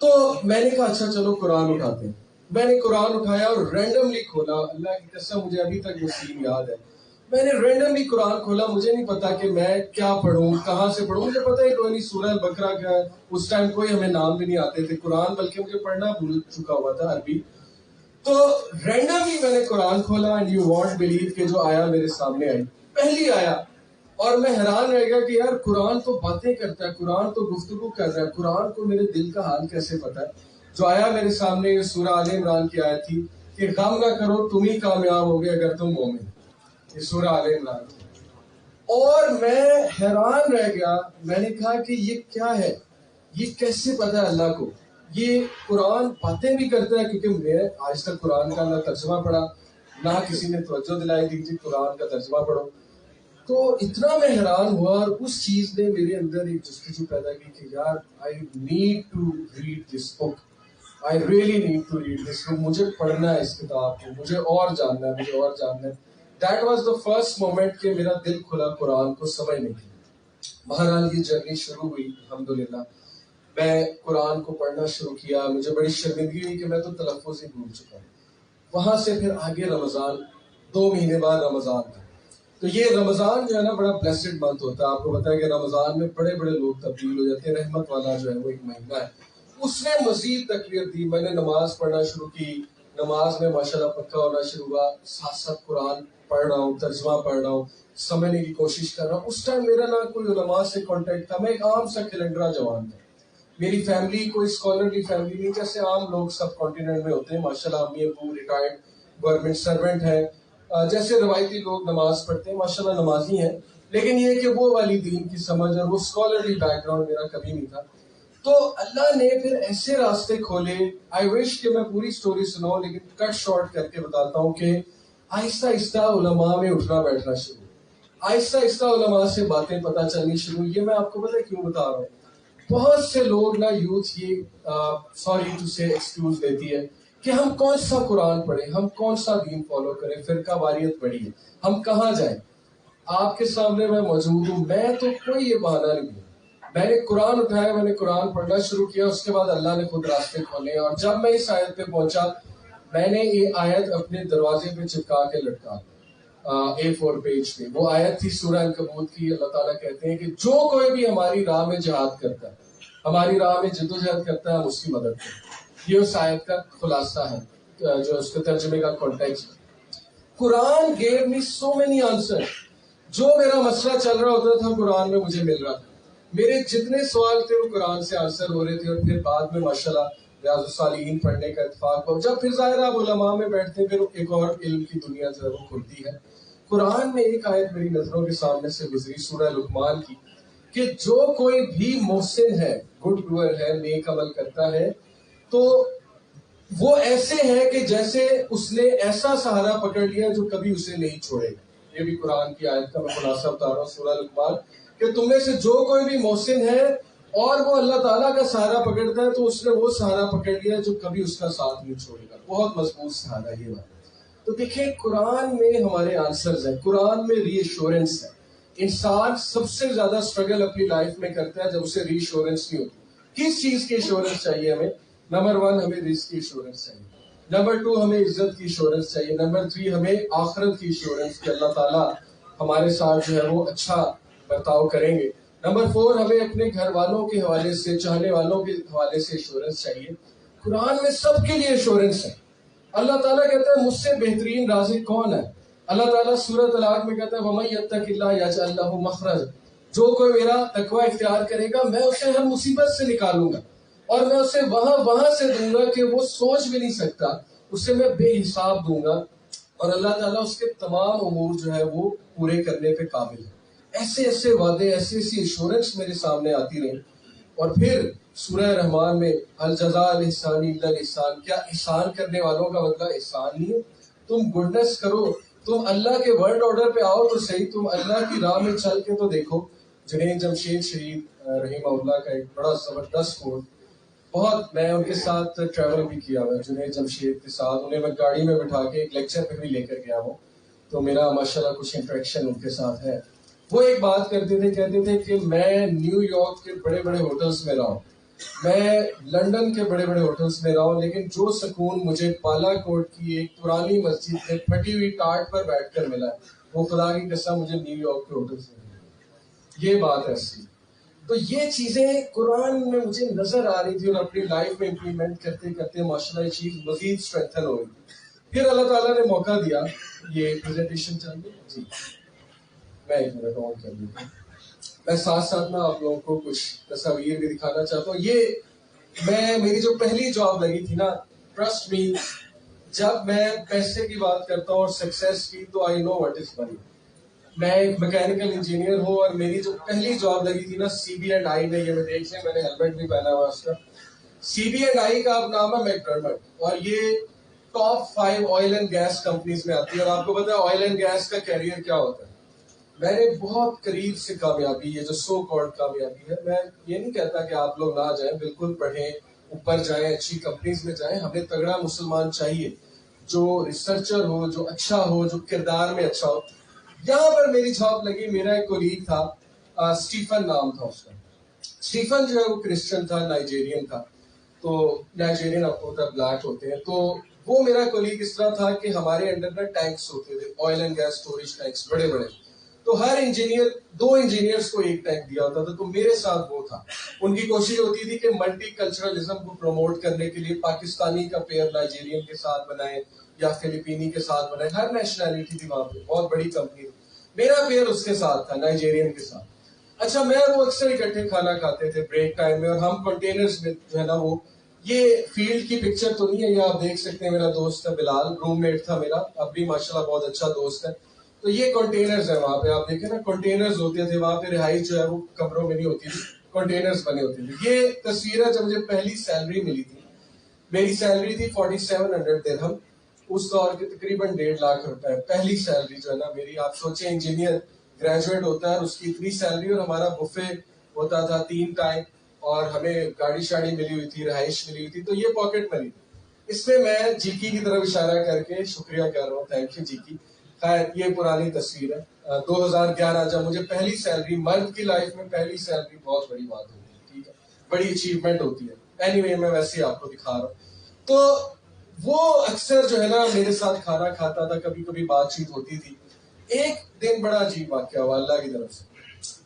تو میں نے کہا اچھا چلو قرآن اٹھاتے ہیں. میں نے قرآن اٹھایا اور رینڈملی کھولا، اللہ کی قسم مجھے ابھی تک وہ سین یاد ہے. میں نے رینڈملی قرآن کھولا، مجھے نہیں پتا کہ میں کیا پڑھوں، کہاں سے پڑھوں، مجھے پتا ہی کوئی نہیں سورہ البقرہ کا ہے. اس ٹائم کوئی ہمیں نام بھی نہیں آتے تھے قرآن، بلکہ مجھے پڑھنا بھول چکا ہوا تھا عربی. تو رینڈملی میں نے قرآن کھولا اینڈ یو وانٹ بلیو کہ جو آیا میرے سامنے آئی، پہلی آیا. اور میں حیران رہ گیا کہ یار قرآن تو باتیں کرتا ہے، قرآن تو گفتگو کر رہا ہے، قرآن کو میرے دل کا حال کیسے پتا ہے. جو آیا میرے سامنے یہ سورہ آل عمران کی آیت تھی کہ غم نہ کرو تم ہی کامیاب ہوگے اگر تم مومن. یہ سورہ آل عمران. اور میں حیران رہ گیا، میں نے کہا کہ یہ کیا ہے، یہ کیسے پتا ہے اللہ کو. یہ قرآن باتیں بھی کرتا ہے، کیونکہ میں آج تک قرآن کا نہ ترجمہ پڑھا نہ کسی نے توجہ دلائی تھی کہ قرآن کا ترجمہ پڑھو. تو اتنا میں حیران ہوا اور اس چیز نے میرے اندر ایک جستجو پیدا کی کہ یار I need to read this book. I really need to read this book. مجھے پڑھنا ہے اس کتاب کو، مجھے اور جاننا ہے، مجھے اور جاننا ہے. That was the first moment کہ میرا دل کھلا قرآن کو سمجھنے کی. بہرحال یہ جرنی شروع ہوئی الحمدللہ. میں قرآن کو پڑھنا شروع کیا، مجھے بڑی شرمندگی ہوئی کہ میں تو تلفظ ہی بھول چکا ہوں. وہاں سے پھر آگے رمضان، 2 مہینے بعد رمضان تھا. تو یہ رمضان جو ہے نا بڑا بلیسڈ منتھ ہوتا ہے. آپ کو پتا ہے کہ رمضان میں بڑے بڑے لوگ تبدیل ہو جاتے ہیں. رحمت والا جو ہے وہ ایک مہینہ ہے. اس نے مزید تقویت دی. میں نے نماز پڑھنا شروع کی، نماز میں ماشاءاللہ پکا ہونا شروع ہوا. ساتھ ساتھ قرآن پڑھ رہا ہوں، ترجمہ پڑھ رہا ہوں، سمجھنے کی کوشش کر رہا ہوں. اس ٹائم میرا نہ کوئی علماء سے کانٹیکٹ تھا، میں ایک عام سا کلنڈرا جوان تھا. میری فیملی کوئی اسکالرلی فیملی نہیں جیسے عام لوگ سب کانٹیننٹ میں ہوتے ہیں. ماشاءاللہ امی ابو ریٹائرڈ گورنمنٹ سرونٹ ہیں، جیسے روایتی لوگ نماز پڑھتے ہیں، ماشاءاللہ نمازی ہیں، لیکن یہ کہ وہ والی دین کی سمجھ اور وہ اسکالرلی بیک گراؤنڈ میرا کبھی نہیں تھا. تو اللہ نے پھر ایسے راستے کھولے. آئی وش کہ میں پوری سٹوری سناؤں لیکن کٹ شارٹ کر کے بتاتا ہوں کہ آہستہ آہستہ علماء میں اٹھنا بیٹھنا شروع، آہستہ آہستہ علماء سے باتیں پتہ چلنی شروع. یہ میں آپ کو پتہ کیوں بتا رہا ہوں؟ بہت سے لوگ نا یوتھ یہ سوری ٹو سے ایکسکیوز دیتی ہے کہ ہم کون سا قرآن پڑھیں، ہم کون سا دین فالو کریں، فرقہ واریت بڑی ہے، ہم کہاں جائیں. آپ کے سامنے میں موجود ہوں، میں تو کوئی یہ بہانہ نہیں ہے. میں نے قرآن اٹھایا، میں نے قرآن پڑھنا شروع کیا، اس کے بعد اللہ نے خود راستے کھولے. اور جب میں اس آیت پہ پہنچا، میں نے یہ آیت اپنے دروازے پہ چپکا کے لٹکا A4 پیج پہ. وہ آیت تھی سورہ عنکبوت کی. اللہ تعالیٰ کہتے ہیں کہ جو کوئی بھی ہماری راہ میں جہاد کرتا ہے، ہماری راہ میں جدوجہد کرتا ہے، ہم اس کی مدد کریں. یہ اس آیت کا خلاصہ ہے جو اس کے ترجمے کا کانٹیکسٹ. قرآن gave me so many answers. جو میرا مسئلہ چل رہا ہوتا تھا قرآن میں مجھے مل رہا تھا. میرے جتنے سوال تھے وہ قرآن سے آنسر ہو رہے تھے. اور پھر بعد میں ماشاءاللہ ریاض الصالحین پڑھنے کا اتفاق ہو. جب پھر ظاہر آپ علماء میں بیٹھتے ہیں پھر ایک اور علم کی دنیا جو ہے وہ کھلتی ہے. قرآن میں ایک آیت میری نظروں کے سامنے سے گزری سورہ لقمان کی کہ جو کوئی بھی محسن ہے، گڈ ڈوئر ہے، نیک عمل کرتا ہے، تو وہ ایسے ہے کہ جیسے اس نے ایسا سہارا پکڑ لیا جو کبھی اسے نہیں چھوڑے گا. یہ بھی قرآن کی آیت کا میں خلاصہ بتا رہا ہوں سورہ لقمان کہ تم میں سے جو کوئی بھی محسن ہے اور وہ اللہ تعالیٰ کا سہارا پکڑتا ہے تو اس نے وہ سہارا پکڑ لیا جو کبھی اس کا ساتھ نہیں چھوڑے گا. بہت مضبوط سہارا یہ بات. تو دیکھیں قرآن میں ہمارے آنسرز ہیں، قرآن میں ری ایشورنس ہے. انسان سب سے زیادہ اسٹرگل اپنی لائف میں کرتا ہے جب اسے ری ایشورنس نہیں ہوتی. کس چیز کی ایشورنس چاہیے ہمیں؟ نمبر 1 ہمیں رزق کی ایشورنس چاہیے، نمبر 2 ہمیں عزت کی ایشورنس چاہیے، نمبر 3 ہمیں آخرت کی ایشورنس کہ اللہ تعالیٰ ہمارے ساتھ جو ہے وہ اچھا برتاؤ کریں گے. نمبر 4 ہمیں اپنے گھر والوں کے حوالے سے, چاہنے والوں کے حوالے سے ایشورنس چاہیے. قرآن میں سب کے لیے ایشورنس ہے. اللہ تعالیٰ کہتا ہے مجھ سے بہترین رازق کون ہے. اللہ تعالیٰ سورۃ طلاق میں کہتا ہے وَمَن يَتَّقِ اللَّهَ يَجْعَل لَّهُ مَخْرَجًا, جو کوئی میرا تقوی اختیار کرے گا میں اسے ہر مصیبت سے نکالوں گا اور میں اسے وہاں سے دوں گا کہ وہ سوچ بھی نہیں سکتا, اسے میں بے حساب دوں گا. اور اللہ تعالیٰ اس کے تمام امور جو ہے وہ پورے کرنے پہ قابل ہے. ایسے ایسے وعدے, ایسی ایشورنس میرے سامنے آتی رہی. اور پھر سورہ رحمان میں الجزاء الاحسان الا الاحسان, کیا احسان کرنے والوں کا بدلہ احسان نہیں ہے؟ تم گڈنس کرو, تم اللہ کے ورڈ آرڈر پہ آؤ تو صحیح, تم اللہ کی راہ میں چل کے تو دیکھو. جنید جمشید شریف رحمہ اللہ کا ایک بڑا زبردست کوٹ, بہت میں ان کے ساتھ ٹریول بھی کیا ہوا, جنید جمشید کے ساتھ انہیں میں گاڑی میں بٹھا کے ایک لیکچر پہ بھی لے کر گیا ہوں, تو میرا ماشاءاللہ کچھ انٹریکشن ان کے ساتھ ہے. وہ ایک بات کرتے تھے, کہتے تھے کہ میں نیو یارک کے بڑے بڑے ہوٹلز میں رہا ہوں, میں لندن کے بڑے بڑے ہوٹلز میں رہا ہوں, لیکن جو سکون مجھے بالا کوٹ کی ایک پرانی مسجد میں پھٹی ہوئی ٹاٹ پر بیٹھ کر ملا ہے وہ خدا کی قسم مجھے نیو یارک کے ہوٹلز میں ملی. یہ بات ہے اصلی. تو یہ چیزیں قرآن میں مجھے نظر آ رہی تھی اور اپنی لائف میں امپلیمنٹ کرتے کرتے ماشاءاللہ یہ چیز مزید اسٹرینتھن ہو گئی. پھر اللہ تعالیٰ نے موقع دیا, یہ پریزنٹیشن چاہیے جی, میں ایک منٹ آن کر لوں. میں ساتھ ساتھ میں آپ لوگوں کو کچھ تصاویر بھی دکھانا چاہتا ہوں. یہ میری جو پہلی جاب لگی تھی نا, ٹرسٹ می, جب میں پیسے کی بات کرتا ہوں اور سکسیس کی تو آئی نو واٹ از منی. میں ایک میکینیکل انجینئر ہوں اور میری جو پہلی جاب لگی تھی نا CB&I میں, یہ میں دیکھ لیں میں نے ہیلمٹ بھی پہنا ہوا اس کا. CB&I کا اب نام ہے میکڈرمٹ, اور یہ top 5 oil and gas companies میں آتی ہے. اور آپ کو پتا ہے آئل اینڈ گیس کا کیریئر کیا ہوتا ہے. میں نے بہت قریب سے کامیابی, یہ جو سو کالڈ کامیابی ہے, میں یہ نہیں کہتا کہ آپ لوگ نہ جائیں, بالکل پڑھیں, اوپر جائیں, اچھی کمپنیز میں جائیں. ہمیں تگڑا مسلمان چاہیے جو ریسرچر ہو, جو اچھا ہو, جو کردار میں اچھا ہو. یہاں پر میری جاب لگی, میرا ایک کولیگ تھا, اسٹیفن نام تھا اس کا. اسٹیفن جو ہے وہ کرسچن تھا, نائجیرین تھا. تو نائجیرین آپ کو بلیک ہوتے ہیں. تو وہ میرا کولیگ اس طرح تھا کہ ہمارے انڈر میں ٹینکس ہوتے تھے, oil and gas storage tanks بڑے بڑے. تو ہر انجینئر 2 انجینئرس کو ایک ٹینک دیا ہوتا تھا. تو میرے ساتھ وہ تھا. ان کی کوشش ہوتی تھی کہ ملٹی کلچرلزم کو پروموٹ کرنے کے لیے پاکستانی کا پیئر نائجیرین کے ساتھ بنائیں یا فلپینی کے ساتھ بنائیں. ہر نیشنلٹی تھی وہاں پہ, بہت بڑی کمپنی. میرا پیئر اس کے ساتھ تھا, نائجیرین کے ساتھ. اچھا, میں وہ اکثر اکٹھے کھانا کھاتے تھے بریک ٹائم میں, اور ہم کنٹینرز میں جو ہے نا, وہ یہ فیلڈ کی پکچر تو نہیں ہے, یہ آپ دیکھ سکتے ہیں. میرا دوست ہے بلال, روم میٹ تھا میرا, اب بھی ماشاءاللہ بہت اچھا دوست ہے. تو یہ کنٹینرز ہیں وہاں پہ, آپ دیکھیں نا کنٹینرز ہوتے تھے وہاں پہ, رہائش جو ہے وہ کمروں میں نہیں ہوتی تھی, کنٹینرز بنے ہوتے تھے. یہ تصویر ہے جب مجھے پہلی سیلری ملی تھی. میری سیلری تھی 4700 درہم, اس دور کے تقریباً 1.5 لاکھ روپے. پہلی سیلری جو ہے نا میری, آپ سوچیں انجینئر گریجویٹ ہوتا ہے اور اس کی اتنی سیلری, اور ہمارا بفے ہوتا تھا 3 ٹائم, اور ہمیں گاڑی شاڑی ملی ہوئی تھی, رہائش ملی ہوئی تھی. تو یہ پاکٹ منی. اس میں میں جیکی کی طرف اشارہ کر کے شکریہ کر رہا ہوں, تھینک یو جیکی. خیر, یہ پرانی تصویر ہے 2011, جب مجھے پہلی سیلری, مرد کی لائف میں پہلی سیلری بہت بڑی بات ہوتی ہے, ٹھیک ہے, بڑی اچیومنٹ ہوتی ہے. اینی وے, میں ویسے ہی آپ کو دکھا رہا ہوں. تو وہ اکثر جو ہے نا میرے ساتھ کھانا کھاتا تھا, کبھی کبھی بات چیت ہوتی تھی. ایک دن بڑا عجیب واقعہ ہوا اللہ کی طرف سے.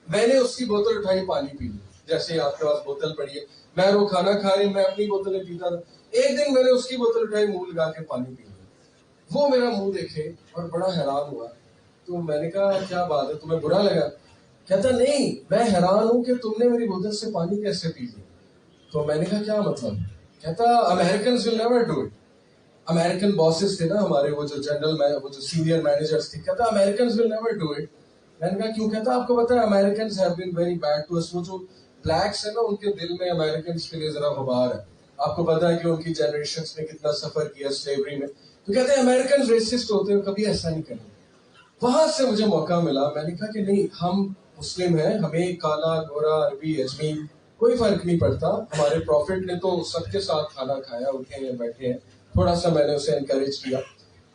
میں نے اس کی بوتل اٹھائی, پانی پی لی, جیسے آپ کے پاس بوتل پڑی ہے, میں وہ کھانا کھا رہی, میں اپنی بوتلیں پیتا تھا. ایک دن میں نے اس کی بوتل اٹھائی, منہ لگا کے پانی پی لی. وہ میرا منہ دیکھے اور بڑا حیران ہوا. تو میں نے کہا کیا بات ہے, تمہیں برا لگا؟ کہتا نہیں, میں حیران ہوں کہ تم نے میری بوتل سے پانی کیسے پی لی. تو میں نے کہا کیا مطلب؟ کہتا Americans will never do it. American bosses تھے نا ہمارے, وہ جو جنرل, وہ جو سینئر مینیجرز تھے, کہتا Americans will never do it. میں نے کہا کیوں؟ کہتا آپ کو پتا ہے Americans have been very bad to us. وہ جو بلیکس ہیں نا, ان کے دل میں امریکنز کے لیے ذرا غبار ہے. آپ کو پتا ہے کہ ان کی جنریشنز نے کتنا سفر کیا سلیوری میں. تو کہتے ہیں امریکن ریسسٹ ہوتے ہیں, کبھی ایسا نہیں کریں. وہاں سے مجھے موقع ملا, میں نے کہا کہ نہیں, ہم مسلم ہیں, ہمیں کالا گورا عربی اجمی کوئی فرق نہیں پڑتا. ہمارے پروفٹ نے تو سب کے ساتھ کھانا کھایا, اٹھے ہیں بیٹھے ہیں. تھوڑا سا میں نے اسے انکریج کیا,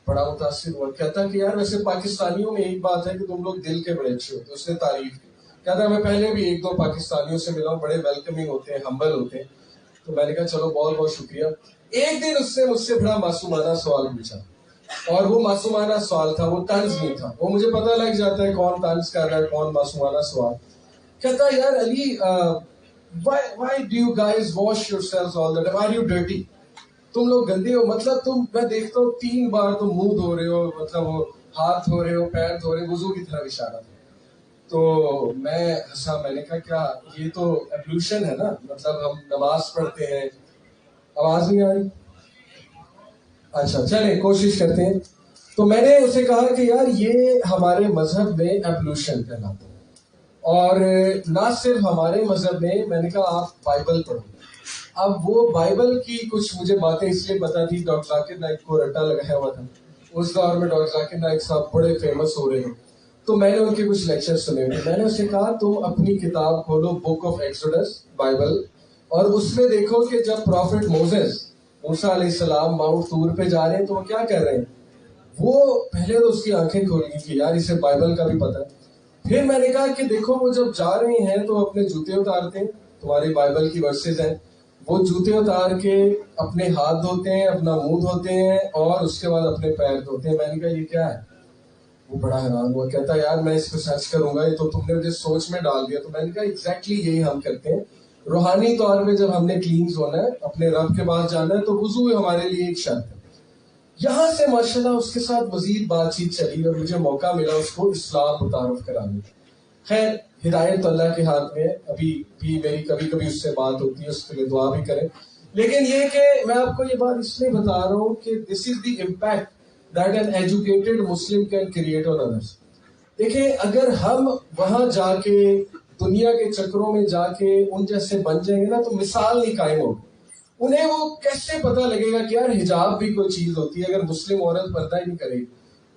بڑا متاثر ہوا. کہتا کہ یار ویسے پاکستانیوں میں ایک بات ہے کہ تم لوگ دل کے بڑے اچھے ہوتے. اس نے تعریف کی. کہتا میں پہلے بھی 1-2 پاکستانیوں سے ملا ہوں, بڑے ویلکمنگ ہوتے ہیں, ہمبل ہوتے ہیں. تو میں نے کہا چلو بہت بہت شکریہ. ایک دن اس نے مجھ سے بڑا معصومانہ سوال پوچھا, اور وہ معصومانہ سوال تھا, وہ طنز نہیں تھا. وہ مجھے پتہ لگ جاتا ہے کون طنز کر رہا ہے, کون معصومانہ سوال. کہتا یار علی why do you guys wash yourselves all the time? Are you dirty? تم لوگ گندے ہو. مطلب میں دیکھتا ہوں 3 بار تم منہ دھو رہے ہو, مطلب وہ ہاتھ دھو رہے ہو, پیر دھو رہے ہو, وضو کی طرف اشارہ تھا. تو میں ہنسا, میں نے کہا کیا یہ تو ایبلیوشن ہے نا, مطلب ہم نماز پڑھتے ہیں. آواز نہیں آ رہی؟ اچھا چلیں کوشش کرتے ہیں. تو میں نے اسے کہا کہ یار یہ ہمارے مذہب میں ایبلیوشن کہلاتا ہے, اور نہ صرف ہمارے مذہب میں نے کہا آپ بائبل پڑھو. اب وہ بائبل کی کچھ مجھے باتیں اس لیے پتا تھی, ڈاکٹر ذاکر نائک کو رٹا لگایا ہوا تھا اس دور میں, ڈاکٹر ذاکر نائک صاحب بڑے فیمس ہو رہے ہیں, تو میں نے ان کے کچھ لیکچر سنے ہوئے. میں نے اسے کہا تم اپنی کتاب کھولو, بک آف ایکسوڈس بائبل, اور اس میں دیکھو کہ جب پروفٹ موسیٰ علیہ السلام ماؤنٹ طور پہ جا رہے ہیں تو وہ کیا کر رہے ہیں. وہ پہلے تو اس کی آنکھیں کھولی کہ یار اسے بائبل کا بھی پتا ہے. پھر میں نے کہا کہ دیکھو وہ جب جا رہے ہیں تو اپنے جوتے اتارتے ہیں, تمہاری بائبل کی ورسز ہیں, وہ جوتے اتار کے اپنے ہاتھ دھوتے ہیں, اپنا منہ دھوتے ہیں, اور اس کے بعد اپنے پیر دھوتے ہیں. میں نے کہا یہ کیا ہے؟ وہ بڑا حیران ہوا, کہتا یار میں اس پہ سرچ کروں گا, یہ تو تم نے مجھے سوچ میں ڈال دیا. تو میں نے کہا ایگزیکٹلی یہی ہم کرتے ہیں. روحانی طور پہ جب ہم نے کلینز ہونا ہے, اپنے رب کے پاس جانا ہے, تو وضو ہمارے لیے ایک شرط ہے. یہاں سے ماشاءاللہ اس کے ساتھ مزید بات چیت چلی اور مجھے موقع ملا اس کو اسلام متعارف کرانے کا. خیر ہدایت اللہ کے ہاتھ میں, ابھی بھی میری کبھی کبھی اس سے بات ہوتی ہے, اس کے لیے دعا بھی کریں. لیکن یہ کہ میں آپ کو یہ بات اس لیے بتا رہا ہوں کہ this is the impact that an educated Muslim can create on others. دیکھیں اگر ہم وہاں جا کے دنیا کے چکروں میں جا کے ان جیسے بن جائیں گے نا, تو مثال نہیں قائم ہوگی. انہیں وہ کیسے پتہ لگے گا کہ یار حجاب بھی کوئی چیز ہوتی ہے اگر مسلم عورت پردہ ہی نہیں کرے گی.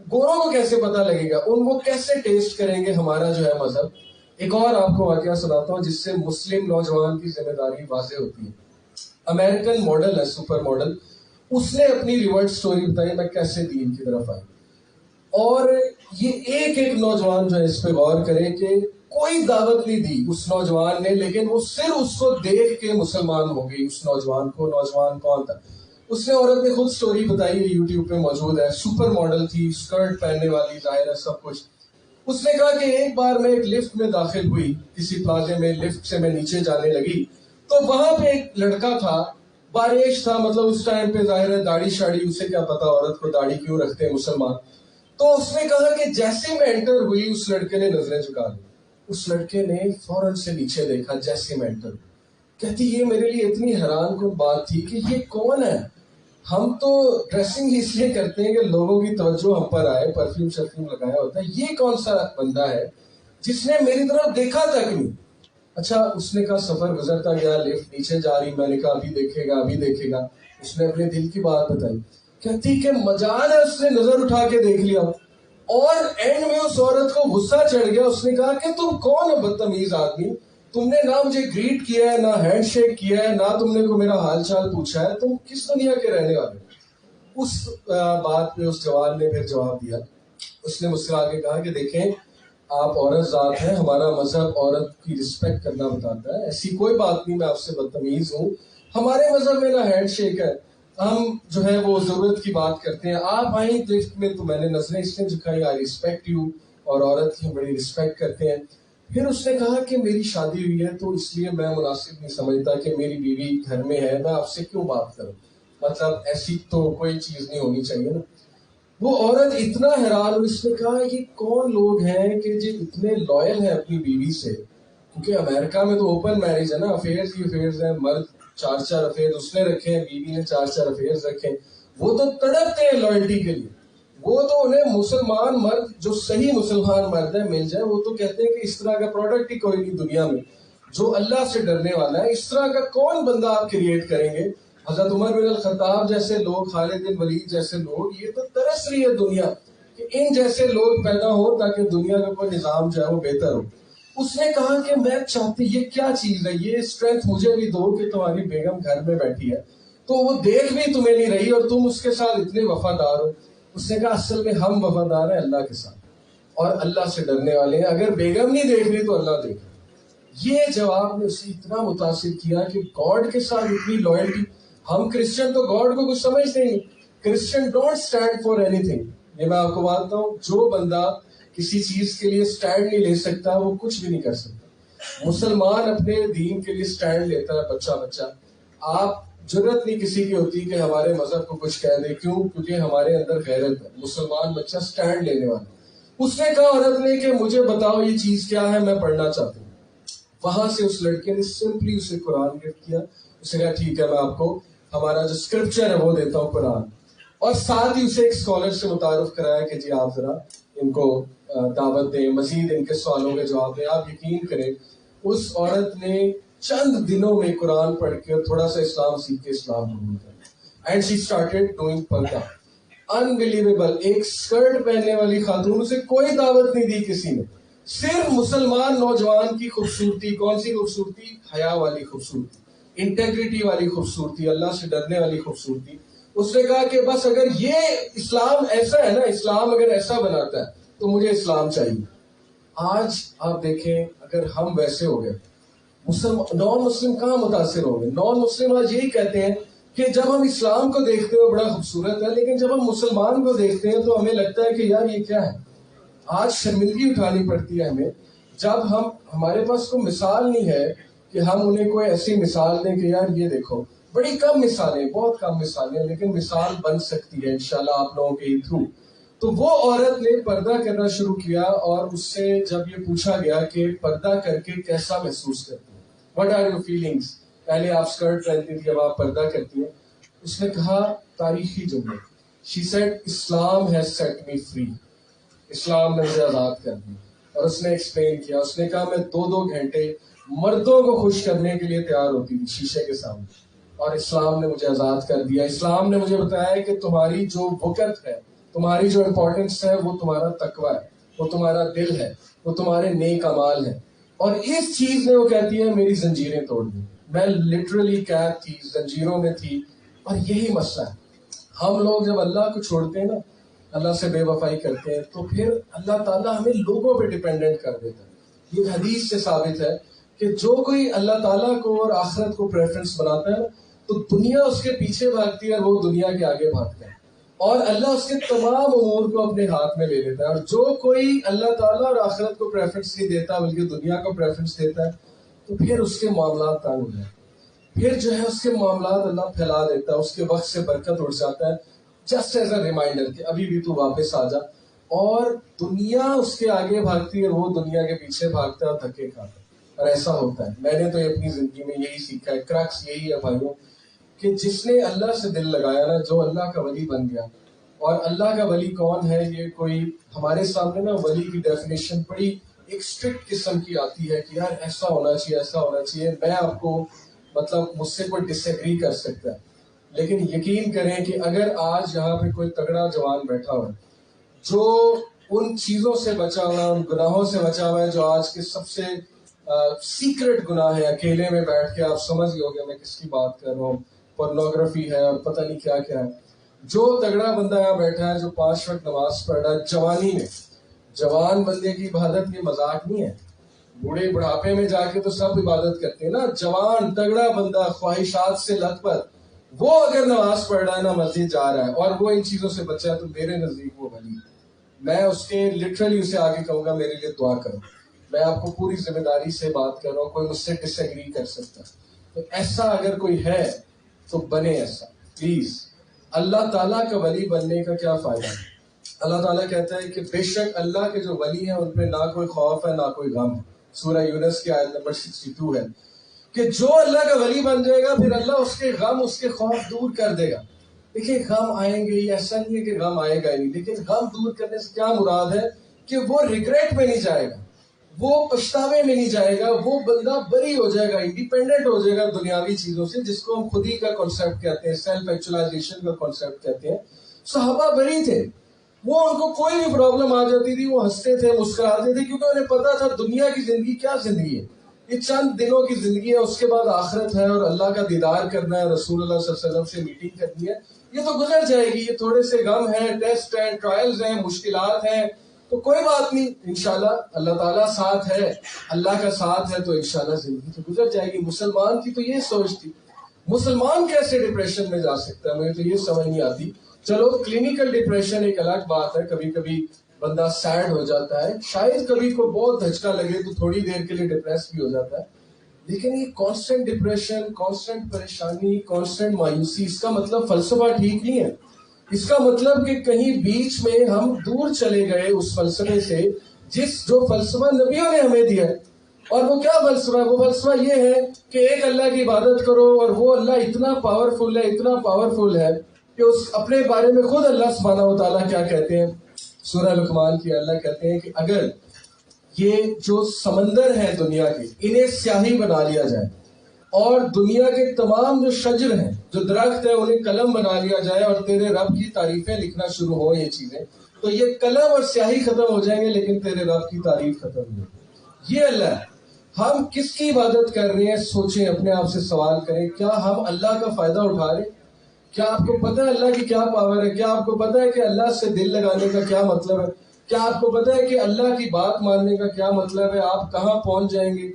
گوروں کو کیسے پتہ لگے گا, وہ کیسے ٹیسٹ کریں گے ہمارا جو ہے مذہب. ایک اور آپ کو واقعہ سناتا ہوں جس سے مسلم نوجوان کی ذمہ داری واضح ہوتی ہے. امریکن ماڈل ہے, سپر ماڈل, اس نے اپنی ریورٹ سٹوری بتائی میں کیسے دین کی طرف آئی. اور یہ ایک نوجوان جو ہے اس پہ غور کرے کہ کوئی دعوت نہیں دی اس نوجوان نے, لیکن وہ صرف اس کو دیکھ کے مسلمان ہو گئی. اس نوجوان کون تھا؟ اس نے عورت نے خود سٹوری بتائی ہے, یوٹیوب پہ موجود ہے. سپر ماڈل تھی, اسکرٹ پہننے والی, ظاہر ہے سب کچھ. اس نے کہا کہ ایک بار میں ایک لفٹ میں داخل ہوئی کسی پلازے میں, لفٹ سے میں نیچے جانے لگی تو وہاں پہ ایک لڑکا تھا, بارش تھا, مطلب اس ٹائم پہ ظاہر ہے داڑھی شاڑی, اسے کیا پتا عورت کو داڑھی کیوں رکھتے ہیں مسلمان. تو اس نے کہا کہ جیسے میں انٹر ہوئی اس لڑکے نے نظریں جھکا دی. اس لڑکے نے فوراً سے نیچے دیکھا جیسے میں انٹر. کہتی یہ میرے لیے اتنی حیران کن بات تھی کہ یہ کون ہے. ہم تو ڈریسنگ اس لیے کرتے ہیں کہ لوگوں کی توجہ ہم پر آئے, پرفیوم شرفیوم لگایا ہوتا ہے. یہ کون سا بندہ ہے جس نے میری طرف دیکھا تک نہیں. اچھا اس نے کہا سفر گزرتا گیا, لفٹ نیچے جا رہی, میں نے کہا ابھی دیکھے گا. اس نے اپنے دل کی بات بتائی. کہتی کہ مجال ہے, اس نے نظر اٹھا کے دیکھ لیا اور اینڈ میں اس عورت کو غصہ چڑھ گیا. اس نے کہا کہ تم کون ہو بدتمیز آدمی, تم نے نہ مجھے گریٹ کیا ہے, نہ ہینڈ شیک کیا ہے, نہ تم نے کو میرا حال چال پوچھا ہے, تم کس دنیا کے رہنے والے. اس بات پہ اس جوان نے پھر جواب دیا. اس نے مجھ سے آگے کہا کہ دیکھیں آپ عورت ذات ہیں, ہمارا مذہب عورت کی رسپیکٹ کرنا بتاتا ہے, ایسی کوئی بات نہیں میں آپ سے بدتمیز ہوں. ہمارے مذہب میں نہ ہینڈ شیک ہے, ہم جو ہے وہ ضرورت کی بات کرتے ہیں. آپ آئیں لفٹ میں تو میں نے نظریں اس نے جھکائی, آئی ریسپیکٹ یو, اور عورت کی بڑی رسپیکٹ کرتے ہیں. پھر اس نے کہا کہ میری شادی ہوئی ہے تو اس لیے میں مناسب نہیں سمجھتا کہ میری بیوی گھر میں ہے, میں آپ سے کیوں بات کروں, مطلب ایسی تو کوئی چیز نہیں ہونی چاہیے نا. وہ عورت اتنا حیران ہوئی, اس نے کہا یہ کون لوگ ہیں کہ جو اتنے لائل ہیں اپنی بیوی سے, کیونکہ امریکہ میں تو اوپن میرج ہے نا, افیئرز ہی افیئرز ہیں, مرد 4 افیئرز اس نے رکھے ہیں, بیوی نے 4 افیئرز رکھے ہیں. وہ تو تڑپتے ہیں لائلٹی کے لیے, وہ تو انہیں مسلمان مرد جو صحیح مسلمان مرد ہے مل جائے, وہ تو کہتے ہیں کہ اس طرح کا پروڈکٹ ہی کوئی نہیں دنیا میں جو اللہ سے ڈرنے والا ہے. اس طرح کا کون بندہ آپ کریٹ کریں گے. حضرت عمر بن الخطاب جیسے لوگ, خالد بن ولید جیسے لوگ, یہ تو ترس رہی ہے دنیا کہ ان جیسے لوگ پیدا ہو تاکہ دنیا کا کوئی نظام جو ہے وہ بہتر ہو. اس نے کہا کہ میں چاہتی, یہ کیا چیز ہے, یہ اسٹرینتھ مجھے بھی دو کہ تمہاری بیگم گھر میں بیٹھی ہے تو وہ دیکھ بھی تمہیں نہیں رہی اور تم اس کے ساتھ اتنے وفادار ہو. اس نے کہا اصل میں ہم وفادار ہیں اللہ کے ساتھ اور اللہ سے ڈرنے والے ہیں, اگر بیگم نہیں دیکھ رہی تو اللہ دیکھ رہا. یہ جواب نے اسے اتنا متاثر کیا کہ گاڈ کے ساتھ اتنی لائلٹی. ہم کرسچن تو گاڈ کو کچھ سمجھتے نہیں, Christian don't stand for any thing. یہ میں آپ کو بات بتاؤں, جو بندہ کسی چیز کے لیے اسٹینڈ نہیں لے سکتا وہ کچھ بھی نہیں کر سکتا. مسلمان اپنے دین کے لیے سٹینڈ لیتا ہے بچہ بچہ. آپ جرت نہیں کسی کی ہوتی کہ ہمارے مذہب کو کچھ کہہ دے. کیوں؟ کیونکہ ہمارے اندر غیرت ہے. مسلمان بچہ سٹینڈ لینے والا. اس نے کہا عورت نے کہ مجھے بتاؤ یہ چیز کیا ہے, میں پڑھنا چاہتی ہوں. وہاں سے اس لڑکے نے سمپلی اسے قرآن گفٹ کیا. اسے کہا ٹھیک ہے, میں آپ کو ہمارا جو اسکرپچر ہے وہ دیتا ہوں قرآن. اور ساتھ ہی اسے ایک اسکالر سے متعارف کرایا کہ جی آپ ذرا ان کو دعوت دیں, مزید ان کے سوالوں کے جواب دیں. آپ یقین کریں اس عورت نے چند دنوں میں قرآن پڑھ کے تھوڑا سا اسلام سیکھ کے اسلام قبول کیا. اینڈ شی اسٹارٹیڈ ڈوئنگ پردہ. انبلیویبل. ایک اسکرٹ پہننے والی خاتون, اسے کوئی دعوت نہیں دی کسی نے. صرف مسلمان نوجوان کی خوبصورتی. کون سی خوبصورتی؟ حیا والی خوبصورتی, انٹیگریٹی والی خوبصورتی, اللہ سے ڈرنے والی خوبصورتی. اس نے کہا کہ بس اگر یہ اسلام ایسا ہے نا, اسلام اگر ایسا بناتا ہے تو مجھے اسلام چاہیے. آج آپ دیکھیں اگر ہم ویسے ہو گئے, نان مسلم کہاں متاثر ہوں گے؟ نان مسلم آج یہی کہتے ہیں کہ جب ہم اسلام کو دیکھتے ہیں بڑا خوبصورت ہے, لیکن جب ہم مسلمان کو دیکھتے ہیں تو ہمیں لگتا ہے کہ یار یہ کیا ہے. آج شرمندگی اٹھانی پڑتی ہے ہمیں جب ہمارے پاس کوئی مثال نہیں ہے کہ ہم انہیں کوئی ایسی مثال دیں کہ یار یہ دیکھو. بڑی کم مثالیں, بہت کم مثالیں, لیکن مثال بن سکتی ہے انشاءاللہ آپ لوگوں کے ہی تھرو. تو وہ عورت نے پردہ کرنا شروع کیا, اور اس سے جب یہ پوچھا گیا کہ پردہ کر کے کیسا محسوس کرتی ہیں, وٹ آر یور فیلنگس, پہلے آپ اسکرٹ پہنتی تھی اب آپ پردہ کرتی ہیں. اس نے کہا تاریخی جملے, she said Islam has set me free. اسلام نے مجھے آزاد کر دی. اور اس نے ایکسپلین کیا, اس نے کہا میں 2 گھنٹے مردوں کو خوش کرنے کے لیے تیار ہوتی تھی شیشے کے سامنے, اور اسلام نے مجھے آزاد کر دیا. اسلام نے مجھے بتایا کہ تمہاری جو وقت ہے, تمہاری جو امپورٹنس ہے, وہ تمہارا تقویٰ ہے, وہ تمہارا دل ہے, وہ تمہارے نیک اعمال ہے. اور اس چیز نے, وہ کہتی ہے, میری زنجیریں توڑ دی. میں لٹرلی قید تھی, زنجیروں میں تھی. اور یہی مسئلہ ہے, ہم لوگ جب اللہ کو چھوڑتے ہیں نا, اللہ سے بے وفائی کرتے ہیں, تو پھر اللہ تعالیٰ ہمیں لوگوں پہ ڈیپینڈنٹ کر دیتا ہے. یہ حدیث سے ثابت ہے کہ جو کوئی اللہ تعالیٰ کو اور آخرت کو پریفرنس بناتا ہے تو دنیا اس کے پیچھے بھاگتی ہے اور وہ دنیا کے آگے بھاگتا ہے, اور اللہ اس کے تمام امور کو اپنے ہاتھ میں لے لیتا ہے. اور جو کوئی اللہ تعالیٰ اور آخرت کو پریفرنس نہیں دیتا بلکہ دنیا کو پریفرنس دیتا ہے, تو پھر اس کے معاملات تنگ ہو جائیں, پھر جو ہے اس کے معاملات اللہ پھیلا دیتا ہے, اس کے وقت سے برکت اٹھ جاتا ہے. جسٹ ایز اے ریمائنڈر کہ ابھی بھی تو واپس آ جا. اور دنیا اس کے آگے بھاگتی ہے اور وہ دنیا کے پیچھے بھاگتا ہے اور دھکے کھاتا ہے. اور ایسا ہوتا ہے. میں نے تو اپنی زندگی میں یہی سیکھا ہے. کرکس یہی ہے بھائیوں کہ جس نے اللہ سے دل لگایا نا, جو اللہ کا ولی بن گیا. اور اللہ کا ولی کون ہے, یہ کوئی ہمارے سامنے نا ولی کی ڈیفینیشن بڑی ایک اسٹرکٹ قسم کی آتی ہے کہ یار ایسا ہونا چاہیے, ایسا ہونا چاہیے. میں آپ کو مطلب مجھ سے کوئی ڈس ایگری کر سکتا ہے, لیکن یقین کریں کہ اگر آج یہاں پہ کوئی تگڑا جوان بیٹھا ہوا ہے جو ان چیزوں سے بچا ہوا ہے, ان گناہوں سے بچا ہوا ہے جو آج کے سب سے سیکرٹ گناہ ہے, اکیلے میں بیٹھ کے آپ سمجھ گئے ہوگے میں کس کی بات کر رہا ہوں, پورنوگرافی ہے اور پتہ نہیں کیا کیا ہے. جو تگڑا بندہ یہاں بیٹھا ہے جو 5 وقت نماز پڑھ رہا ہے جوانی میں, جوان بندے کی عبادت یہ مذاق نہیں ہے. بوڑھے بڑھاپے میں جا کے تو سب عبادت کرتے ہیں نا. جوان تگڑا بندہ خواہشات سے لت پت, وہ اگر نماز پڑھ رہا ہے نا, مسجد جا رہا ہے اور وہ ان چیزوں سے بچا ہے, تو میرے نزدیک وہ ولی ہے. میں اس کے لٹرلی اسے آگے کہوں گا میرے لیے دعا کرو. میں آپ کو پوری ذمہ داری سے بات کر رہا ہوں, کوئی مجھ سے ڈس ایگری کر سکتا ہے. تو ایسا اگر کوئی ہے تو بنے ایسا پلیز. اللہ تعالیٰ کا ولی بننے کا کیا فائدہ ہے؟ اللہ تعالیٰ کہتا ہے کہ بے شک اللہ کے جو ولی ہیں ان پہ نہ کوئی خوف ہے نہ کوئی غم ہے. سورہ یونس کی آیت نمبر 62 ہے کہ جو اللہ کا ولی بن جائے گا پھر اللہ اس کے غم, اس کے خوف دور کر دے گا. دیکھیں غم آئیں گے, یہ ایسا نہیں ہے کہ غم آئے گا ہی نہیں, لیکن غم دور کرنے سے کیا مراد ہے کہ وہ ریگریٹ میں نہیں جائے گا, وہ پچھتاوے میں نہیں جائے گا, وہ بندہ بری ہو جائے گا, انڈیپینڈنٹ ہو جائے گا دنیاوی چیزوں سے, جس کو ہم خود ہی کا کانسیپٹ کہتے ہیں, سیلف ایکچولائزیشن کا کانسیپٹ کہتے ہیں. صحابہ بری تھے, وہ ان کو کوئی بھی پرابلم آ جاتی تھی وہ ہنستے تھے, مسکراتے تھے, کیونکہ انہیں پتا تھا دنیا کی زندگی کیا زندگی ہے, یہ چند دنوں کی زندگی ہے, اس کے بعد آخرت ہے اور اللہ کا دیدار کرنا ہے, رسول اللہ صلی اللہ علیہ وسلم سے میٹنگ کرنی ہے. یہ تو گزر جائے گی, یہ تھوڑے سے غم ہیں, ٹیسٹ ہیں, ٹرائلز ہیں, مشکلات ہیں, تو کوئی بات نہیں, انشاءاللہ اللہ تعالیٰ ساتھ ہے, اللہ کا ساتھ ہے, تو انشاءاللہ زندگی تو گزر جائے گی. مسلمان کی تو یہ سوچ تھی. مسلمان کیسے ڈپریشن میں جا سکتا ہے, مجھے تو یہ سمجھ نہیں آتی. چلو کلینکل ڈپریشن ایک الگ بات ہے, کبھی کبھی بندہ سیڈ ہو جاتا ہے، شاید کبھی کو بہت دھچکا لگے تو تھوڑی دیر کے لیے ڈپریس بھی ہو جاتا ہے، لیکن یہ کانسٹنٹ ڈپریشن، کانسٹنٹ پریشانی، کانسٹنٹ مایوسی، اس کا مطلب فلسفہ ٹھیک نہیں ہے. اس کا مطلب کہ کہیں بیچ میں ہم دور چلے گئے اس فلسفے سے جو فلسفہ نبیوں نے ہمیں دیا ہے. اور وہ کیا فلسفہ ہے؟ وہ فلسفہ یہ ہے کہ ایک اللہ کی عبادت کرو، اور وہ اللہ اتنا پاورفل ہے، اتنا پاورفل ہے کہ اس اپنے بارے میں خود اللہ سبحانہ و تعالیٰ کیا کہتے ہیں سورہ لقمان کی، اللہ کہتے ہیں کہ اگر یہ جو سمندر ہیں دنیا کے، انہیں سیاہی بنا لیا جائے، اور دنیا کے تمام جو شجر ہیں، جو درخت ہیں، انہیں قلم بنا لیا جائے، اور تیرے رب کی تعریفیں لکھنا شروع ہو یہ چیزیں، تو یہ قلم اور سیاہی ختم ہو جائیں گے، لیکن تیرے رب کی تعریف ختم نہیں ہوگی. یہ اللہ ہے. ہم کس کی عبادت کر رہے ہیں؟ سوچیں، اپنے آپ سے سوال کریں، کیا ہم اللہ کا فائدہ اٹھا رہے ہیں؟ کیا آپ کو پتہ ہے اللہ کی کیا پاور ہے؟ کیا آپ کو پتہ ہے کہ اللہ سے دل لگانے کا کیا مطلب ہے؟ کیا آپ کو پتہ ہے کہ اللہ کی بات ماننے کا کیا مطلب ہے؟ آپ کہاں پہنچ جائیں گے؟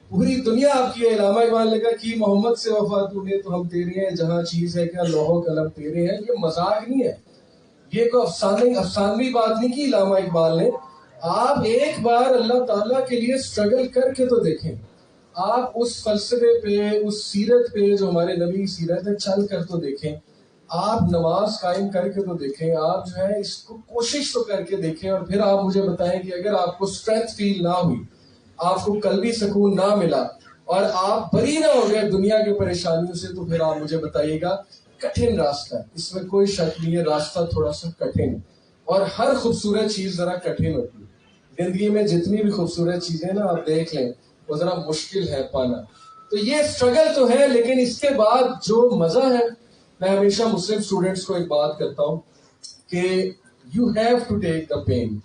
پوری دنیا آپ کی علامہ اقبال نے کہا کہ محمد سے وفا تو نے تو ہم تیرے ہیں، جہاں چیز ہے کیا لوح و قلم تیرے ہیں. یہ مذاق نہیں ہے، یہ کوئی افسانوی بات نہیں کی علامہ اقبال نے. آپ ایک بار اللہ تعالیٰ کے لیے سٹرگل کر کے تو دیکھیں، آپ اس فلسفے پہ، اس سیرت پہ جو ہمارے نبی سیرت ہے چل کر تو دیکھیں، آپ نماز قائم کر کے تو دیکھیں، آپ جو ہے اس کو کوشش تو کر کے دیکھیں، اور پھر آپ مجھے بتائیں کہ اگر آپ کو اسٹرینتھ فیل نہ ہوئی، آپ کو قلبی سکون نہ ملا، اور آپ بری نہ ہو گئے دنیا کی پریشانیوں سے، تو پھر آپ مجھے بتائیے گا کٹھن راستہ ہے، اس میں کوئی شک نہیں ہے، راستہ تھوڑا سا کٹھن ہے. اور ہر خوبصورت چیز ذرا کٹھن ہوتی ہے. زندگی میں جتنی بھی خوبصورت چیزیں نا آپ دیکھ لیں، وہ ذرا مشکل ہے پانا. تو یہ سٹرگل تو ہے، لیکن اس کے بعد جو مزہ ہے، میں ہمیشہ مسلم اسٹوڈنٹس کو ایک بات کرتا ہوں کہ you have to take the pain.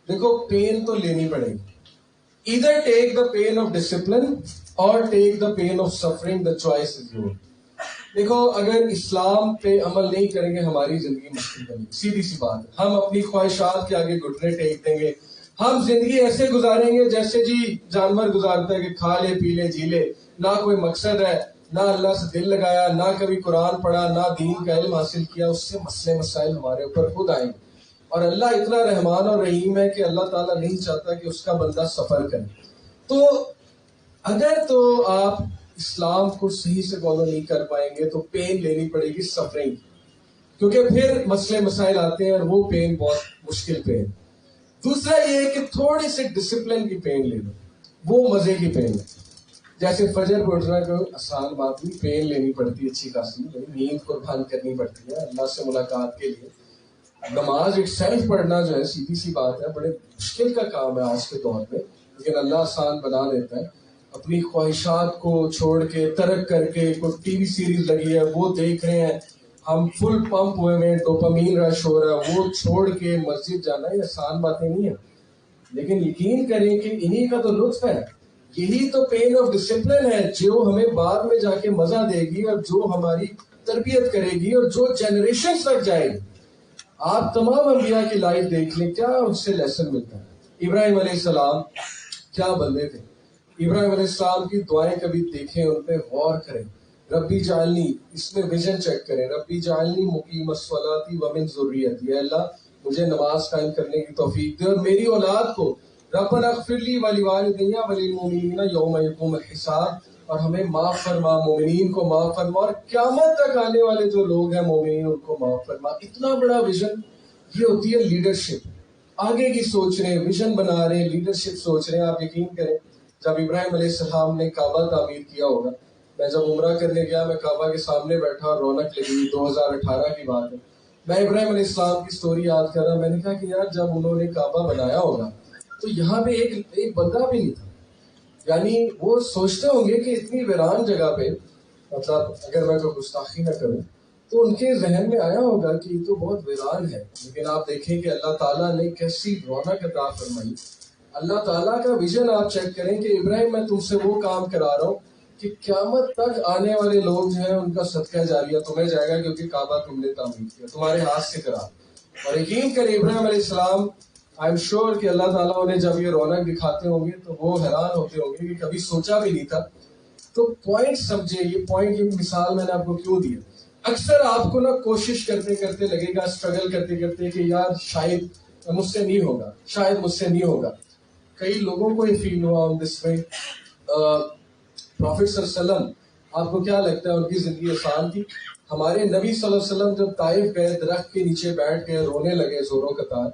دیکھو پین تو لینی پڑے گی، ادھر take the pain of discipline اور take the pain of suffering, the choice is your. دیکھو اگر اسلام پہ عمل نہیں کریں گے ہماری زندگی مشکل بنے گی، سیدھی سی بات ہے. ہم اپنی خواہشات کے آگے گھٹنے ٹیک دیں گے، ہم زندگی ایسے گزاریں گے جیسے جی جانور گزارتا ہے کہ کھا لے پی لے جی لے، نہ کوئی مقصد ہے، نہ اللہ سے دل لگایا، نہ کبھی قرآن پڑھا، نہ دین کا علم حاصل کیا. اس سے مسئلے مسائل ہمارے اوپر خود آئیں گے. اور اللہ اتنا رحمان اور رحیم ہے کہ اللہ تعالیٰ نہیں چاہتا کہ اس کا بندہ سفر کرے. تو اگر تو آپ اسلام کو صحیح سے فالو نہیں کر پائیں گے تو پین لینی پڑے گی، سفرنگ، کیونکہ پھر مسئلے مسائل آتے ہیں اور وہ پین بہت مشکل پین. دوسرا یہ ہے کہ تھوڑی سی ڈسپلن کی پین لے لو، وہ مزے کی پین ہے. جیسے فجر کو اٹھنا کوئی آسان بات نہیں، پین لینی پڑتی ہے اچھی خاصی، نیند قربان کرنی پڑتی ہے اللہ سے ملاقات کے لیے. نماز اٹ سیلف پڑھنا جو ہے سیدھی سی بات ہے، بڑے مشکل کا کام ہے آج کے دور میں، لیکن اللہ آسان بنا دیتا ہے. اپنی خواہشات کو چھوڑ کے، ترک کر کے، کوئی ٹی وی سیریز لگی ہے وہ دیکھ رہے ہیں، ہم فل پمپ ہوئے ہیں، ڈوپامین رش ہو رہا ہے، وہ چھوڑ کے مسجد جانا یہ آسان باتیں نہیں ہیں. لیکن یقین کریں کہ انہی کا تو لطف ہے، یہی تو پین آف ڈسپلن ہے جو ہمیں بعد میں جا کے مزہ دے گی، اور جو ہماری تربیت کرے گی، اور جو جنریشن تک جائے گی. آپ تمام انبیاء کی لائف دیکھ لیں، کیا ان سے لیسن ملتا ہے. ابراہیم علیہ السلام کیا بندے تھے. ابراہیم علیہ السلام کی دعائیں کبھی دیکھیں، ان پہ غور کریں. ربی جعلنی، اس میں ویژن چیک کریں، ربی جعلنی مقیم الصلاۃ ومن ذریتی، اے اللہ مجھے نماز قائم کرنے کی توفیق دے اور میری اولاد کو. ربنا اغفر لی ولوالدی وللمؤمنین یوم یقوم الحساب، اور ہمیں معاف فرما، مومنین کو معاف فرما، اور قیامت تک آنے والے جو لوگ ہیں مومنین ان کو معاف فرما. اتنا بڑا ویژن، یہ ہوتی ہے لیڈرشپ. آگے کی سوچ رہے ہیں، ویژن بنا رہے ہیں، لیڈرشپ سوچ رہے ہیں. آپ یقین کریں جب ابراہیم علیہ السلام نے کعبہ تعمیر کیا ہوگا، میں جب عمرہ کرنے گیا میں کعبہ کے سامنے بیٹھا اور رونق لگی ہوئی، 2018 کی بات ہے. میں ابراہیم علیہ السلام کی سٹوری یاد کر رہا، میں نے کہا کہ یار جب انہوں نے کعبہ بنایا ہوگا تو یہاں پہ ایک بندہ بھی نہیں تھا. یعنی وہ سوچتے ہوں گے کہ اتنی ویران جگہ پہ، مطلب اگر میں کوئی گستاخی نہ کروں تو ان کے ذہن میں آیا ہوگا کہ یہ تو بہت ویران ہے. لیکن آپ دیکھیں کہ اللہ تعالیٰ نے کیسی رونق عطا فرمائی. اللہ تعالیٰ کا ویژن آپ چیک کریں کہ ابراہیم میں تم سے وہ کام کرا رہا ہوں کہ قیامت تک آنے والے لوگ جو ہیں ان کا صدقہ جاریہ تمہیں جائے گا، کیونکہ کعبہ تم نے تعمیر کیا، تمہارے ہاتھ سے کرا. اور یقین کریں ابراہیم علیہ السلام، آئی ایم شیور کہ اللہ تعالیٰ انہیں جب یہ رونق دکھاتے ہوں گے تو وہ حیران ہوتے ہوں گے کہ کبھی سوچا بھی نہیں تھا. تو پوائنٹ سمجھے، یہ پوائنٹ کی مثال میں نے آپ کو کیوں دیا. اکثر آپ کو نا کوشش کرتے کرتے لگے گا، اسٹرگل کرتے کرتے کہ یار شاید مجھ سے نہیں ہوگا، شاید مجھ سے نہیں ہوگا. کئی لوگوں کو یہ فیل ہوا آن دس وے. پروفیٹ صلی اللہ علیہ وسلم، آپ کو کیا لگتا ہے ان کی زندگی آسان تھی؟ ہمارے نبی صلی اللہ علیہ وسلم جب طائف گئے، درخت کے نیچے بیٹھ گئے، رونے لگے زوروں قطار،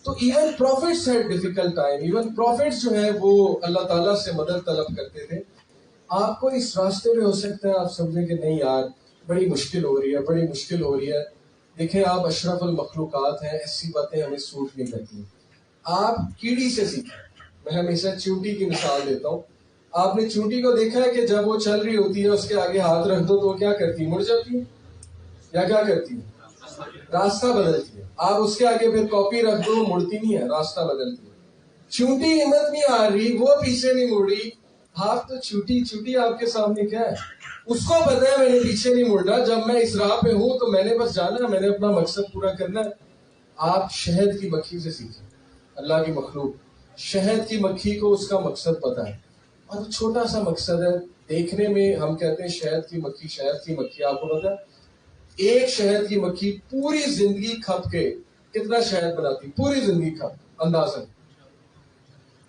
تو even profits had difficult time. Even profits جو ہے وہ اللہ تعالیٰ سے مدد طلب کرتے تھے. آپ کو اس راستے میں ہو سکتا ہے آپ سمجھیں کہ نہیں یار بڑی مشکل ہو رہی ہے، بڑی مشکل ہو رہی ہے. دیکھیں آپ اشرف المخلوقات ہیں، ایسی باتیں ہمیں سوٹ نہیں کرتی. آپ کیڑی سے سیکھیں. میں ہمیشہ چیونٹی کی مثال دیتا ہوں. آپ نے چیونٹی کو دیکھا ہے کہ جب وہ چل رہی ہوتی ہے اس کے آگے ہاتھ رکھ دو تو وہ کیا کرتی ہے؟ مڑ جاتی ہے یا کیا کرتی ہے؟ راستہ بدلتی ہے. آپ اس کے آگے پھر کاپی رکھ دو، مڑتی نہیں ہے، راستہ بدلتی ہے. چیونٹی ہمت نہیں آ رہی، وہ پیچھے نہیں مڑ رہی. آپ تو چوٹی آپ کے سامنے کیا ہے؟ اس کو پتا ہے میں نے پیچھے نہیں مڑنا، جب میں اس راہ پہ ہوں تو میں نے بس جانا ہے، میں نے اپنا مقصد پورا کرنا ہے. آپ شہد کی مکھی سے سیکھیں. اللہ کی مخلوق شہد کی مکھی کو اس کا مقصد پتا ہے، اور چھوٹا سا مقصد ہے. دیکھنے میں ہم کہتے ہیں شہد کی مکھی، شہد کی مکھی. آپ کو پتا ہے ایک شہد کی مکھی پوری زندگی کھپ کے کتنا شہد بناتی؟ پوری زندگی کھپ اندازن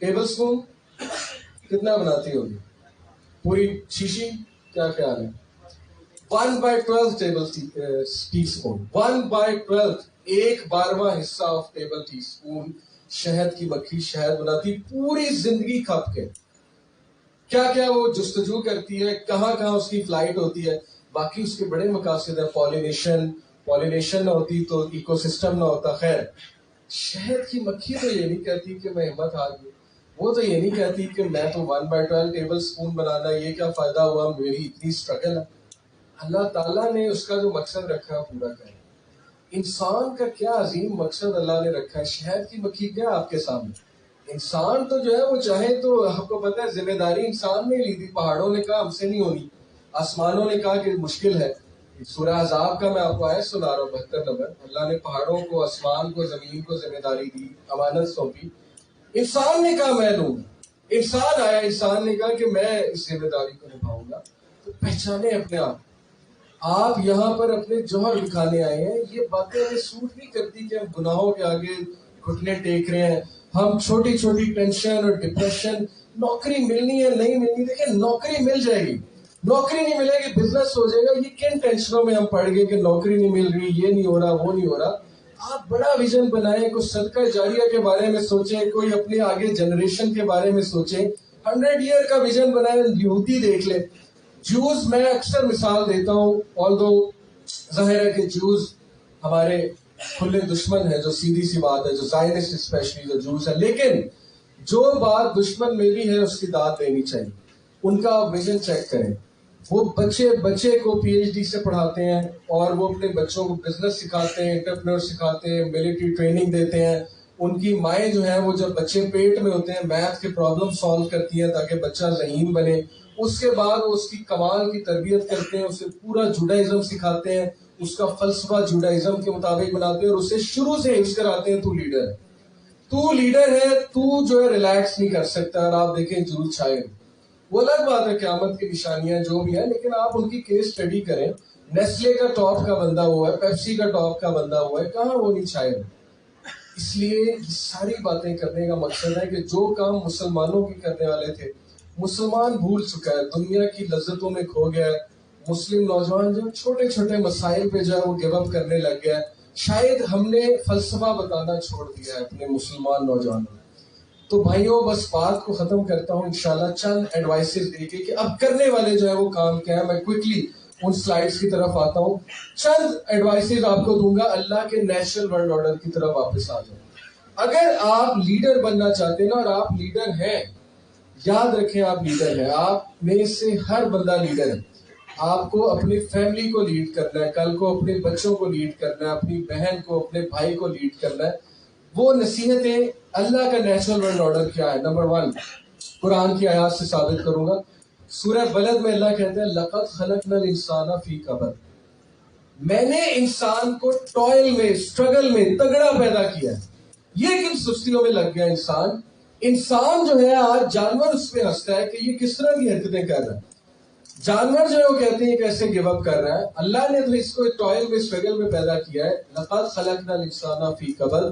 ٹیبل سپون کتنا بناتی ہوگی؟ پوری شیشی کیا خیال ہے؟ 1/12 ٹیبل ٹی اسپون. 1/12 1/12واں حصہ آف ٹیبل ٹی اسپون شہد کی مکھی شہد بناتی پوری زندگی کھپ کے. کیا کیا وہ جستجو کرتی ہے، کہاں کہاں اس کی فلائٹ ہوتی ہے. باقی اس کے بڑے مقاصد ہیں. پالینیشن نہ ہوتی تو ایکو سسٹم نہ ہوتا. خیر شہد کی مکھی تو یہ نہیں کہتی کہ میں ہمت ہار گئی. وہ تو یہ نہیں کہتی کہ میں تو 1/12 ٹیبل سپون بنانا، یہ کیا فائدہ ہوا، میری اتنی اسٹرگل ہے. اللہ تعالیٰ نے اس کا جو مقصد رکھا ہے پورا کرے. انسان کا کیا عظیم مقصد اللہ نے رکھا ہے. شہد کی مکھی کیا آپ کے سامنے؟ انسان تو جو ہے وہ چاہے تو آپ کو پتا ہے ذمہ داری انسان نے لی تھی. پہاڑوں نے کہا ہم سے نہیں ہونی، آسمانوں نے کہا کہ مشکل ہے. سورہ عذاب کا میں آپ کو آیت سنا رہا ہوں 72 نمبر. اللہ نے پہاڑوں کو، آسمان کو، زمین کو ذمہ داری دی، امانت سونپی. انسان نے کہا میں لوں گا. انسان آیا، انسان نے کہا کہ میں اس ذمہ داری کو نبھاؤں گا. تو پہچانے اپنے آپ یہاں پر اپنے جوہر دکھانے آئے ہیں. یہ باتیں ہمیں سوٹ نہیں کرتی کہ ہم گناہوں کے آگے گھٹنے ٹیک رہے ہیں. ہم چھوٹی چھوٹی ٹینشن اور ڈپریشن، نوکری ملنی ہے نہیں ملنی، دیکھیں نوکری مل جائے گی، نوکری نہیں ملے گی بزنس ہو جائے گا. یہ کن ٹینشنوں میں ہم پڑ گئے کہ نوکری نہیں مل رہی، یہ نہیں ہو رہا، وہ نہیں ہو رہا. آپ بڑا ویژن بنائیں، کوئی صدقہ جاریہ کے بارے میں سوچیں، کوئی اپنے آگے جنریشن کے بارے میں سوچیں. 100 ایئر کا ویژن بنائیں. یہودی دیکھ لیں، جوز، میں اکثر مثال دیتا ہوں، آلدو ظاہر ہے کہ جوز ہمارے کھلے دشمن ہے، جو سیدھی سی بات ہے، جو زائنسٹ اسپیشلی جو جوز ہے. لیکن جو بات دشمن میں بھی ہے اس کی داد دینی چاہیے. ان کا ویژن چیک کریں. وہ بچے کو پی ایچ ڈی سے پڑھاتے ہیں، اور وہ اپنے بچوں کو بزنس سکھاتے ہیں، انٹرپرینور سکھاتے ہیں، ملٹری ٹریننگ دیتے ہیں. ان کی مائیں جو ہیں وہ جب بچے پیٹ میں ہوتے ہیں میتھ کے پرابلم سالو کرتی ہیں تاکہ بچہ ذہین بنے. اس کے بعد وہ اس کی کمال کی تربیت کرتے ہیں، اسے پورا جوڈائزم سکھاتے ہیں، اس کا فلسفہ جوڈائزم کے مطابق بناتے ہیں، اور اسے شروع سے حفظ کراتے ہیں تو لیڈر ہے، تو لیڈر ہے، تو جو ہے ریلیکس نہیں کر سکتا. اور آپ دیکھیں جلوس چھائے، وہ الگ بات ہے قیامت کی نشانیاں جو بھی ہیں، لیکن آپ ان کی کیس اسٹڈی کریں. نیسلے کا ٹاپ کا بندہ ہوا ہے، پیپسی کا ٹاپ کا بندہ ہوا ہے، کہاں وہ نہیں چھائے. اس لیے یہ ساری باتیں کرنے کا مقصد ہے کہ جو کام مسلمانوں کی کرنے والے تھے مسلمان بھول چکا ہے، دنیا کی لذتوں میں کھو گیا ہے. مسلم نوجوان جو چھوٹے چھوٹے مسائل پہ جو ہے وہ گیو اپ کرنے لگ گیا ہے. شاید ہم نے فلسفہ بتانا چھوڑ دیا ہے اپنے مسلمان نوجوانوں. تو بھائیوں بس بات کو ختم کرتا ہوں انشاءاللہ چند ایڈوائسز دے کے کہ اب کرنے والے جو ہے وہ کام کیا ہے. میں کوئکلی ان سلائیڈز کی طرف آتا ہوں. چند ایڈوائسز آپ کو دوں گا، اللہ کے نیچرل ورلڈ آرڈر کی طرف واپس آ جاؤں. اگر آپ لیڈر بننا چاہتے ہیں نا، اور آپ لیڈر ہیں، یاد رکھیں آپ لیڈر ہیں، آپ میں سے ہر بندہ لیڈر ہے. آپ کو اپنی فیملی کو لیڈ کرنا ہے، کل کو اپنے بچوں کو لیڈ کرنا ہے، اپنی بہن کو، اپنے بھائی کو لیڈ کرنا ہے. وہ نصیحتیں اللہ کا نیچرل ورلڈ آرڈر کیا ہے. نمبر 1 قرآن کی آیات سے ثابت کروں گا. سورہ بلد میں اللہ کہتے ہیں لَقَدْ خَلَقْنَا الْإِنسَانَ فِي كَبَدٍ، میں نے انسان کو ٹوئل میں، اسٹرگل میں تگڑا پیدا کیا ہے. یہ کن سستیوں میں لگ گیا انسان جو ہے آج جانور اس پہ ہنستا ہے کہ یہ کس طرح کی حرکتیں کر رہا ہے. جانور جو ہے وہ کہتے ہیں کیسے گیو اپ کر رہا ہے. اللہ نے تو اس کو ٹوئل میں، اسٹرگل میں پیدا کیا ہے. لَقَدْ خَلَقْنَا الْإِنسَانَ فِي كَبَدٍ.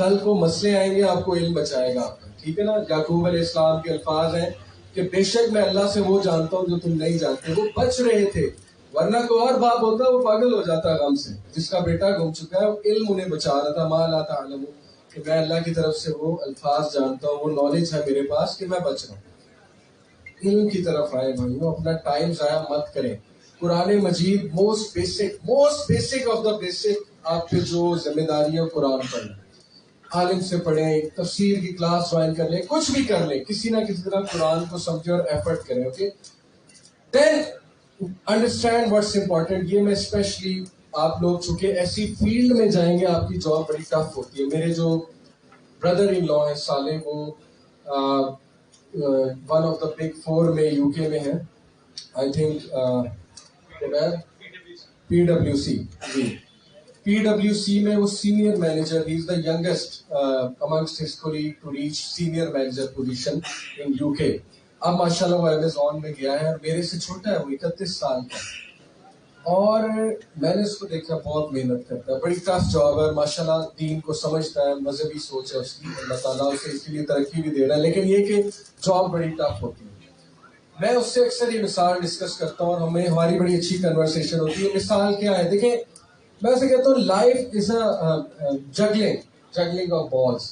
کل کو مسئلے آئیں گے آپ کو علم بچائے گا آپ کا, ٹھیک ہے نا. یعقوب علیہ السلام کے الفاظ ہیں کہ بے شک میں اللہ سے وہ جانتا ہوں جو تم نہیں جانتے. وہ بچ رہے تھے, ورنہ کوئی اور باپ ہوتا وہ پاگل ہو جاتا غم سے. جس کا بیٹا گم چکا ہے, علم انہیں بچا رہا تھا. ما لا تعلم, کہ میں اللہ کی طرف سے وہ الفاظ جانتا ہوں, وہ نالج ہے میرے پاس کہ میں بچ رہا ہوں. علم کی طرف آئے بھائیوں, اپنا ٹائم ضائع مت کریں. قرآن مجید most basic of the basic آپ پہ جو ذمہ داری ہے قرآن پڑھیں, عالم سے پڑھیں, تفسیر کی کلاس جوائن کر لیں, کچھ بھی کر لیں, کسی نہ کسی طرح قرآن کو سمجھیں اور ایفرٹ کریں. اوکے, دین انڈرسٹینڈ واٹس امپورٹنٹ. یہ میں اسپیشلی آپ لوگ چونکہ ایسی فیلڈ میں جائیں گے آپ کی جاب بڑی ٹف ہوتی ہے. میرے جو بردر ان لا ہیں صالح, وہ ون آف دا بگ 4 میں یو کے میں ہے, آئی تھنک PwC. جی, PwC میں وہ senior manager, he is the youngest amongst his colleague to reach senior manager position in UK. اب ماشاء اللہ وہ امیزون میں گیا ہے, اور میرے سے چھوٹا ہے, وہ 31 سال کا. اور میں نے اس کو دیکھا بہت محنت کرتا ہے, بڑی ٹف جاب ہے ماشاء اللہ, دین کو سمجھتا ہے, مذہبی سوچ ہے اس کی, اللہ تعالیٰ اسے اس کے لیے ترقی بھی دے رہا ہے. لیکن یہ کہ جاب بڑی ٹف ہوتی ہے. میں اس سے اکثر یہ مثال ڈسکس کرتا ہوں, اور ہماری بڑی اچھی کنورسیشن ہوتی ہے. مثال کیا ہے, دیکھیں میں اسے کہتا ہوں life is a juggling of balls.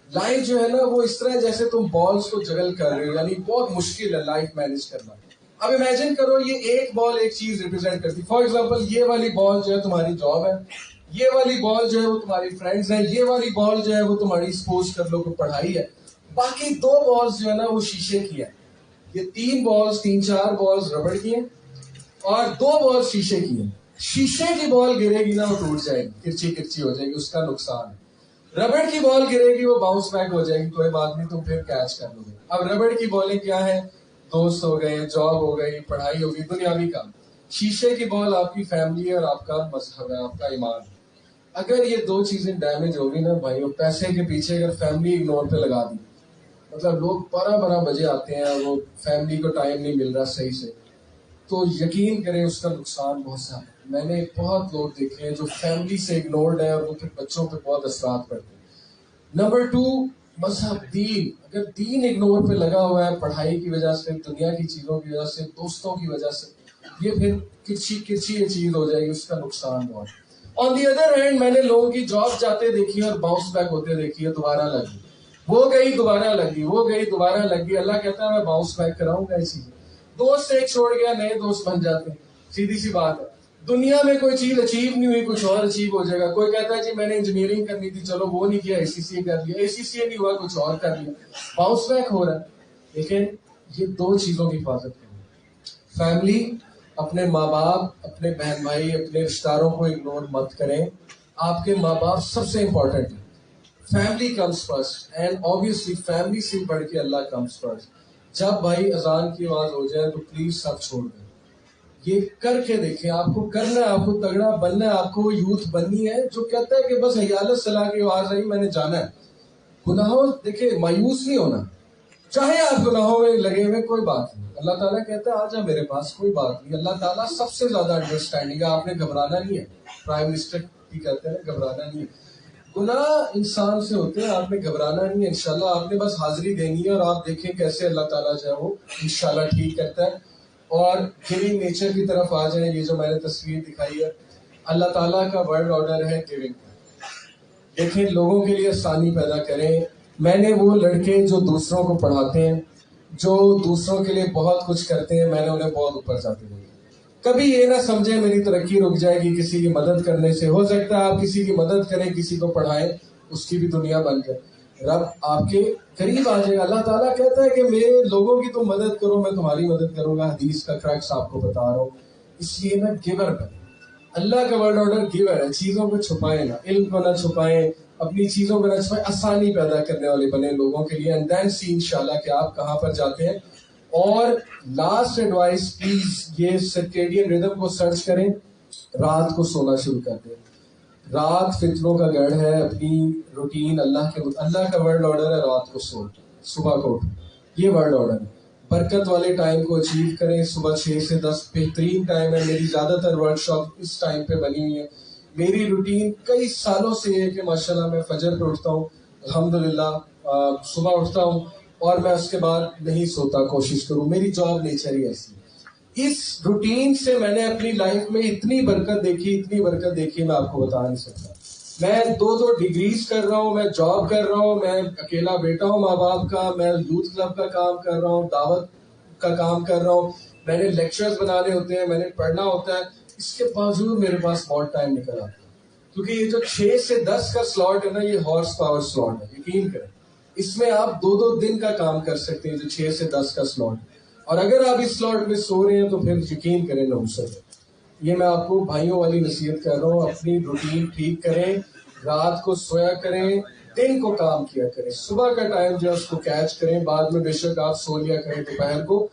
Life جو ہے نا وہ اس طرح جیسے تم بالز کو جگل کر رہے ہو, یعنی بہت مشکل ہے لائف مینیج کرنا. اب امیجن کرو یہ ایک بال ایک چیز ریپرزینٹ کرتی. فار ایگزامپل یہ والی بال جو ہے تمہاری جاب ہے, یہ والی بال جو ہے وہ تمہاری فرینڈز ہیں, یہ والی بال جو ہے وہ تمہاری سپوز کر لو کہ پڑھائی ہے. باقی 2 بالز جو ہے نا وہ شیشے کی ہیں. یہ 3 بالز 3-4 بالز ربڑ کی ہیں, اور 2 بالز شیشے کی ہیں. شیشے کی بال گرے گی نا وہ ٹوٹ جائے گی, کرچی ہو جائے گی, اس کا نقصان ہے. ربڑ کی بال گرے گی وہ باؤنس بیک ہو جائے گی, کوئی بات نہیں, تم پھر کیچ کر لو گے. اب ربڑ کی بالیں کیا ہیں, دوست ہو گئے, جاب ہو گئی, پڑھائی ہو گئی, دنیاوی کام. شیشے کی بال آپ کی فیملی ہے اور آپ کا مذہب ہے, آپ کا ایمان ہے. اگر یہ 2 چیزیں ڈیمیج ہوگی نا بھائی, پیسے کے پیچھے اگر فیملی اگنور پہ لگا دی, مطلب لوگ 12 بجے آتے ہیں, وہ فیملی کو ٹائم نہیں مل رہا صحیح سے, تو یقین کریں اس کا نقصان بہت سارا. میں نے بہت لوگ دیکھے ہیں جو فیملی سے اگنورڈ ہیں, اور وہ پھر بچوں پہ بہت اثرات پڑتے ہیں. نمبر 2, مذہب, دین. اگر دین اگنور پہ لگا ہوا ہے پڑھائی کی وجہ سے, دنیا کی چیزوں کی وجہ سے, دوستوں کی وجہ سے, یہ پھر کرچی یہ چیز ہو جائے گی, اس کا نقصان بہت. آن دی ادر ہینڈ میں نے لوگوں کی جاب جاتے دیکھی اور باؤنس بیک ہوتے دیکھی ہے, دوبارہ لگی, وہ گئی دوبارہ لگی, وہ گئی دوبارہ لگی. اللہ کہتا ہے میں باؤنس بیک کراؤں گا اسی. دوست ایک چھوڑ گیا, نئے دوست بن جاتے ہیں, سیدھی سی بات ہے. دنیا میں کوئی چیز اچیو نہیں ہوئی, کچھ اور اچیو ہو جائے گا. کوئی کہتا ہے جی میں نے انجینئرنگ کرنی تھی, چلو وہ نہیں کیا, ACCA کر لیا, ACCA نہیں ہوا, کچھ اور کر لیا, باؤنس بیک ہو رہا ہے. لیکن یہ 2 چیزوں کی حفاظت کریں. فیملی, اپنے ماں باپ, اپنے بہن بھائی, اپنے رشتہ داروں کو اگنور مت کریں. آپ کے ماں باپ سب سے امپورٹنٹ ہے. Family comes first, and obviously family سے بڑھ کے اللہ کمز فرسٹ. جب بھائی اذان کی آواز ہو جائے تو پلیز سب چھوڑ دیں. یہ کر کے دیکھیں, آپ کو کرنا ہے, آپ کو تگڑا بننا ہے, آپ کو یوتھ بننی ہے جو کہتا ہے کہ بس حی علی الصلاح کی آواز آئی میں نے جانا ہے. گناہوں دیکھیں مایوس نہیں ہونا, چاہے آپ گناہوں میں لگے ہوئے کوئی بات نہیں. اللہ تعالیٰ کہتا ہے آ جا میرے پاس, کوئی بات نہیں. اللہ تعالیٰ سب سے زیادہ انڈرسٹینڈنگ ہے, آپ نے گھبرانا نہیں ہے. پرائم منسٹر بھی کہتے ہیں گھبرانا نہیں ہے. گناہ انسان سے ہوتے ہیں, آپ نے گھبرانا نہیں ہے. انشاءاللہ آپ نے بس حاضری دینی ہے, اور آپ دیکھیں کیسے اللہ تعالیٰ جو ہے وہ انشاءاللہ ٹھیک کرتا ہے. اور گیونگ نیچر کی طرف آ جائیں. یہ جو میں نے تصویر دکھائی ہے, اللہ تعالیٰ کا ورلڈ آرڈر ہے گیونگ. دیکھیں لوگوں کے لیے آسانی پیدا کریں. میں نے وہ لڑکے جو دوسروں کو پڑھاتے ہیں, جو دوسروں کے لیے بہت کچھ کرتے ہیں, میں نے انہیں بہت اوپر جاتے دیکھا. کبھی یہ نہ سمجھیں میری ترقی رک جائے گی کسی کی مدد کرنے سے. ہو سکتا ہے آپ کسی کی مدد کریں, کسی کو پڑھائیں, اس کی بھی دنیا بن جائے, رب آپ کے قریب آ جائے گا. اللہ تعالیٰ کہتا ہے کہ میرے لوگوں کی تم مدد کرو, میں تمہاری مدد کروں گا. حدیث کا کریکٹس آپ کو بتا رہا ہوں. اس لیے میں گیور بن. اللہ کا ورڈ آرڈر گیور ہے. چیزوں کو چھپائیں نہ, علم کو نہ چھپائیں, اپنی چیزوں کو نہ چھپائیں, آسانی پیدا کرنے والے بنے لوگوں کے لیے. اینڈ دین سی انشاءاللہ کہ آپ کہاں پر جاتے ہیں. اور لاسٹ ایڈوائس پلیز, یہ سرکیڈین ردم کو سرچ کریں, رات کو سونا شروع کر دیں. رات فتنوں کا گڑھ ہے. اپنی روٹین اللہ کا ورلڈ آرڈر ہے رات کو سو, صبح کو اٹھو. یہ ورلڈ آرڈر ہے. برکت والے ٹائم کو اچیو کریں. صبح 6 سے 10 بہترین ٹائم ہے. میری زیادہ تر ورک شاپ اس ٹائم پہ بنی ہوئی ہے. میری روٹین کئی سالوں سے یہ ہے کہ ماشاءاللہ میں فجر پہ اٹھتا ہوں, الحمدللہ صبح اٹھتا ہوں اور میں اس کے بعد نہیں سوتا، کوشش کروں، میری جاب نیچر ہی ایسی ہے۔ اس روٹین سے میں نے اپنی لائف میں اتنی برکت دیکھی میں آپ کو بتا نہیں سکتا۔ میں 2 ڈگریز کر رہا ہوں، میں جاب کر رہا ہوں، میں اکیلا بیٹا ہوں ماں باپ کا، میں یوتھ کلب کا کام کر رہا ہوں، دعوت کا کام کر رہا ہوں، میں نے لیکچرز بنانے ہوتے ہیں، میں نے پڑھنا ہوتا ہے، اس کے باوجود میرے پاس بہت ٹائم نکل آتا ہے۔ کیونکہ یہ جو 6 سے 10 کا سلاٹ ہے نا، یہ ہارس پاور سلاٹ ہے، یقین کریں اس میں آپ 2 دن کا کام کر سکتے ہیں، جو 6 سے 10 کا سلاٹ ہے۔ اور اگر آپ اس سلاٹ میں سو رہے ہیں تو پھر یقین کریں نحوست ہے۔ یہ میں آپ کو بھائیوں والی نصیحت کر رہا ہوں، اپنی روٹین ٹھیک کریں، رات کو سویا کریں، دن کو کام کیا کریں، صبح کا ٹائم جو ہے اس کو کیچ کریں، بعد میں بے شک آپ سو لیا کریں دوپہر کو۔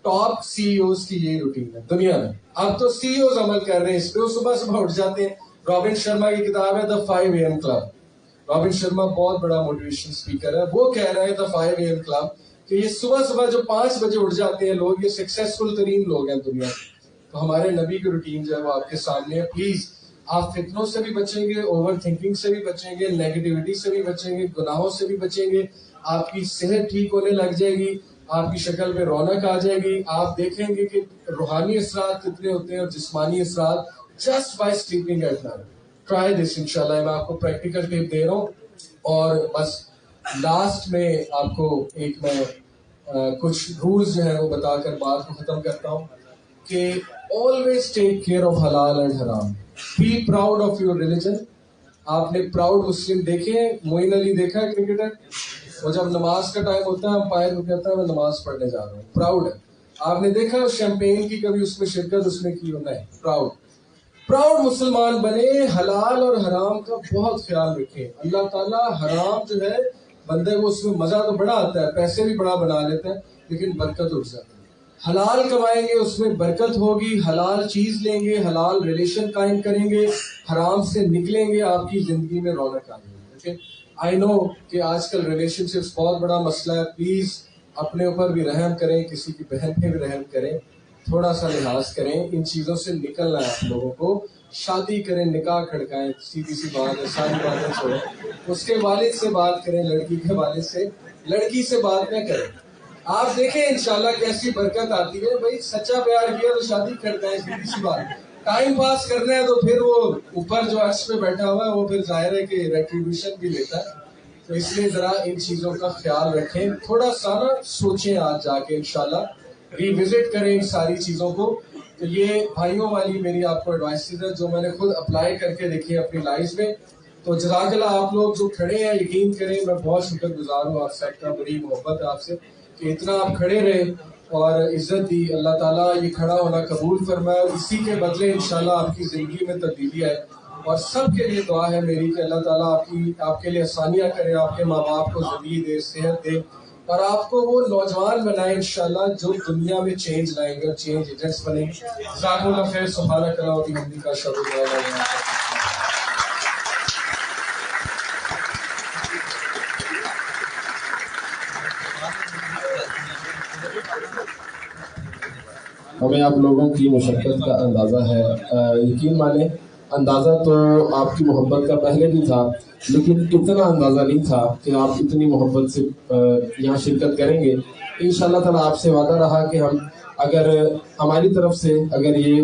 ٹاپ سی ای اوز کی یہ روٹین ہے دنیا میں، اب تو سی ای اوز عمل کر رہے ہیں اس پہ، وہ صبح اٹھ جاتے ہیں۔ رابن شرما کی کتاب ہے دا 5 AM کلب، رابن شرما بہت بڑا موٹیویشن اسپیکر ہے، وہ کہہ رہا ہے دا 5 AM کلب کہ یہ صبح جو 5 بجے اٹھ جاتے ہیں لوگ، یہ سکسیسفل ترین لوگ ہیں دنیا میں۔ تو ہمارے نبی کی روٹین جو ہے وہ آپ کے سامنے ہے۔ پلیز آپ فتنوں سے بھی بچیں گے، اوور تھنکنگ سے بھی بچیں گے، نیگیٹیوٹی سے بھی بچیں گے، گناہوں سے بھی بچیں گے، آپ کی صحت ٹھیک ہونے لگ جائے گی، آپ کی شکل پہ رونق آ جائے گی، آپ دیکھیں گے کہ روحانی اثرات کتنے ہوتے ہیں اور جسمانی اثرات just by sleeping at night. Try this انشاءاللہ، میں آپ کو پریکٹیکل ٹپ دے رہا ہوں۔ اور بس لاسٹ میں آپ کو ایک میں کچھ رولز جو ہیں وہ بتا کر بات کو ختم کرتا ہوں کہ always take care of حلال اینڈ حرام، be proud of your religion۔ آپ نے پراؤڈ مسلم دیکھے ہیں؟ معین علی دیکھا ہے کرکٹر؟ وہ جب نماز کا ٹائم ہوتا ہے امپائر کو کہتا ہے میں نماز پڑھنے جا رہا ہوں، پراؤڈ ہے۔ آپ نے دیکھا شیمپین کی کبھی اس میں شرکت اس نے کی ہونا ہے؟ پراؤڈ مسلمان بنے، حلال اور حرام کا بہت خیال رکھیں۔ اللہ تعالیٰ حرام جو ہے بندے کو اس میں مزہ تو بڑا آتا ہے، پیسے بھی بڑا بنا لیتا ہے، لیکن برکت اٹھ جاتی ہے۔ حلال کمائیں گے اس میں برکت ہوگی، حلال چیز لیں گے، حلال ریلیشن قائم کریں گے، حرام سے نکلیں گے، آپ کی زندگی میں رونق آ جائے گی۔ آئی نو کہ آج کل ریلیشن شپس بہت بڑا مسئلہ ہے، پلیز اپنے اوپر بھی رحم کریں، کسی کی بہن پہ بھی رحم کریں، تھوڑا سا لحاظ کریں، ان چیزوں سے نکلنا ہے آپ لوگوں کو۔ شادی کریں، نکاح کھڑکائیں، سیدھی سی بات ہے، ساری باتیں چھوڑیں، اس کے والد سے بات کریں، لڑکی کے والد سے، لڑکی سے بات نہ کریں۔ آپ دیکھیں انشاءاللہ کیسی برکت آتی ہے۔ بھائی سچا پیار کیا تو شادی کھڑکائیں، سیدھی سی بات۔ ٹائم پاس کرنا ہے تو پھر وہ اوپر جو عرش پہ بیٹھا ہوا ہے وہ پھر ظاہر ہے کہ ریٹریبیوشن بھی لیتا ہے، تو اس لیے ذرا ان چیزوں کا خیال رکھیں، تھوڑا سا نا سوچیں، آج جا کے انشاءاللہ ریوزٹ کریں ان ساری چیزوں کو۔ تو یہ بھائیوں والی میری آپ کو ایڈوائسز ہے جو میں نے خود اپلائی کر کے دیکھی ہے اپنی لائف میں۔ تو جزاک اللہ، آپ لوگ جو کھڑے ہیں یقین کریں میں بہت شکر گزار ہوں آپ سب کا، بڑی محبت ہے آپ سے کہ اتنا آپ کھڑے رہے اور عزت دی۔ اللہ تعالیٰ یہ کھڑا ہونا قبول فرمائے اور اسی کے بدلے انشاءاللہ آپ کی زندگی میں تبدیلی آئے۔ اور سب کے لیے دعا ہے میری کہ اللہ تعالیٰ آپ کے لیے آسانیاں کرے، آپ کے ماں باپ کو زندگی دے، صحت دے، اور آپ کو وہ نوجوان بنائے انشاءاللہ جو دنیا میں چینج لائیں گے اور چینج ایجنٹس بنیں گے۔ جزاکم اللہ خیر، سبحانک اللہم و بحمدک، اشہد ان لا الہ الا انت۔ ہمیں آپ لوگوں کی مشقت کا اندازہ ہے، یقین مانیں اندازہ تو آپ کی محبت کا پہلے بھی تھا، لیکن اتنا اندازہ نہیں تھا کہ آپ اتنی محبت سے یہاں شرکت کریں گے۔ انشاءاللہ تعالیٰ آپ سے وعدہ رہا کہ ہم اگر ہماری طرف سے اگر یہ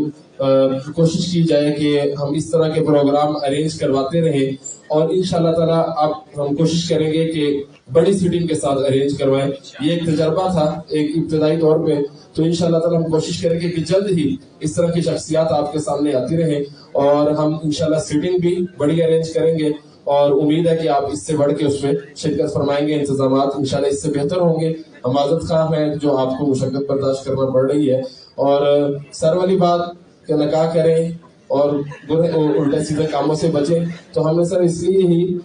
کوشش کی جائے کہ ہم اس طرح کے پروگرام ارینج کرواتے رہیں، اور انشاءاللہ تعالیٰ اب ہم کوشش کریں گے کہ بڑی سیٹنگ کے ساتھ ارینج کروائیں۔ یہ ایک تجربہ تھا ایک ابتدائی طور پہ، تو انشاءاللہ تعالیٰ ہم کوشش کریں گے کہ جلد ہی اس طرح کی شخصیات آپ کے سامنے آتی رہیں، اور ہم انشاءاللہ سیٹنگ بھی بڑی ارینج کریں گے، اور امید ہے کہ آپ اس سے بڑھ کے اس میں شرکت فرمائیں گے۔ انتظامات انشاءاللہ اس سے بہتر ہوں گے۔ ہم معذرت خواہ ہیں جو آپ کو مشقت برداشت کرنا پڑ رہی ہے، اور سر والی بات کہ نکاح کریں اور برے الٹے سیدھے کاموں سے بچیں، تو ہم نے سر اس لیے ہی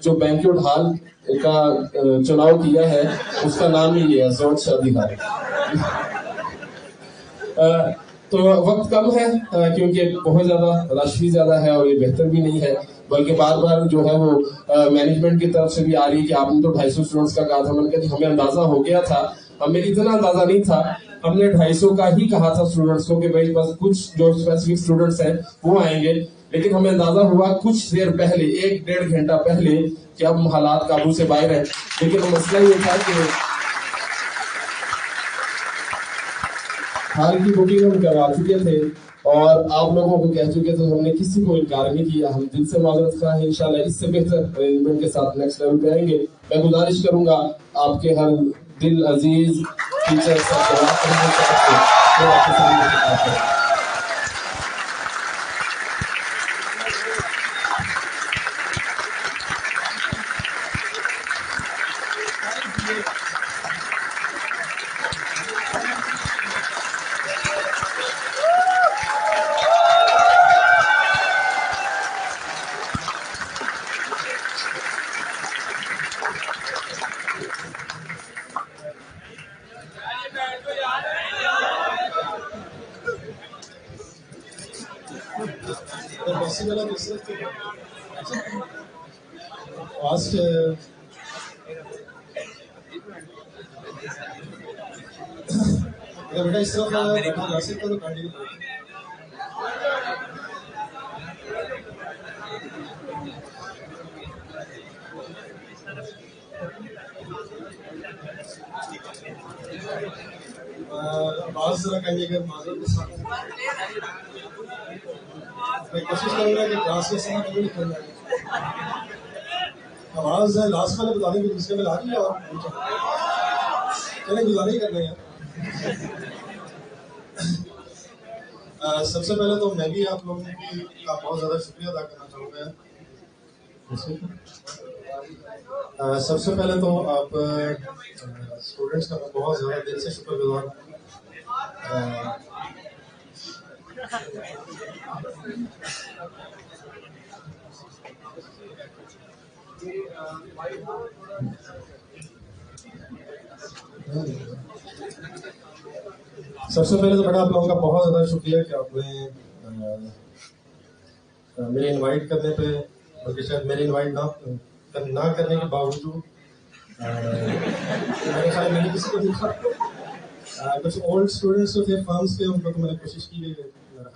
جو بینکوٹ ہال کا چناؤ کیا ہے اس کا نام ہی یہ ہے، زوج شادی ہال۔ تو وقت کم ہے کیونکہ بہت زیادہ رش بھی زیادہ ہے، اور یہ بہتر بھی نہیں ہے، بلکہ بار بار جو ہے وہ مینجمنٹ کی طرف سے بھی آ رہی ہے کہ آپ نے تو 250 اسٹوڈنٹس کا کہا تھا۔ میں نے کہا ہمیں اندازہ ہو گیا تھا، ہمیں اتنا اندازہ نہیں تھا، ہم نے 250 کا ہی کہا تھا اسٹوڈنٹس کو کہ بھائی بس کچھ جو اسپیسیفک اسٹوڈنٹس ہیں وہ آئیں گے، لیکن ہمیں اندازہ ہوا کچھ دیر پہلے 1-1.5 گھنٹہ پہلے کہ اب حالات قابو سے باہر ہیں. لیکن مسئلہ یہ تھا کہ حال کی بکنگ ہم کروا چکے تھے اور آپ لوگوں کو کہہ چکے تھے, ہم نے کسی کو انکار نہیں کیا. ہم دل سے معذرت خواہ ہیں, انشاءاللہ اس سے بہتر ارینجمنٹ کے ساتھ نیکسٹ لیول پہ آئیں گے. میں گزارش کروں گا آپ کے ہر دل عزیز ٹیچر صاحب سے بات کرنے کے آپ کے سامنے سے بات کریں. بیٹا اس طرف ناصر کو کنٹینیو آواز ذرا کہیے کہ معذرت کے ساتھ میں کوشش کروں گا کہ کلاس کے سمے کبھی نہیں کرنا ہے. آواز لاسٹ والے بتا دیں کہ دوسرے میں لا رہی ہے اور چلیں گزارا ہی کرنا ہے. سب سے پہلے تو میں بھی آپ لوگوں کا بہت زیادہ شکریہ ادا کرنا چاہوں گا. سب سے پہلے تو آپ اسٹوڈنٹس کا میں بہت زیادہ دل سے شکر گزار ہوں. سب سے پہلے تو بیٹا آپ لوگوں کا بہت زیادہ شکریہ کہ آپ نے میرے انوائٹ کرنے پہ, بلکہ شاید میرے انوائٹ نہ کرنے کے باوجود میرے خیال میں کسی کو دیکھا کچھ اولڈ اسٹوڈنٹس جو تھے فرمس کے, ان کو تو میں نے کوشش کی ہے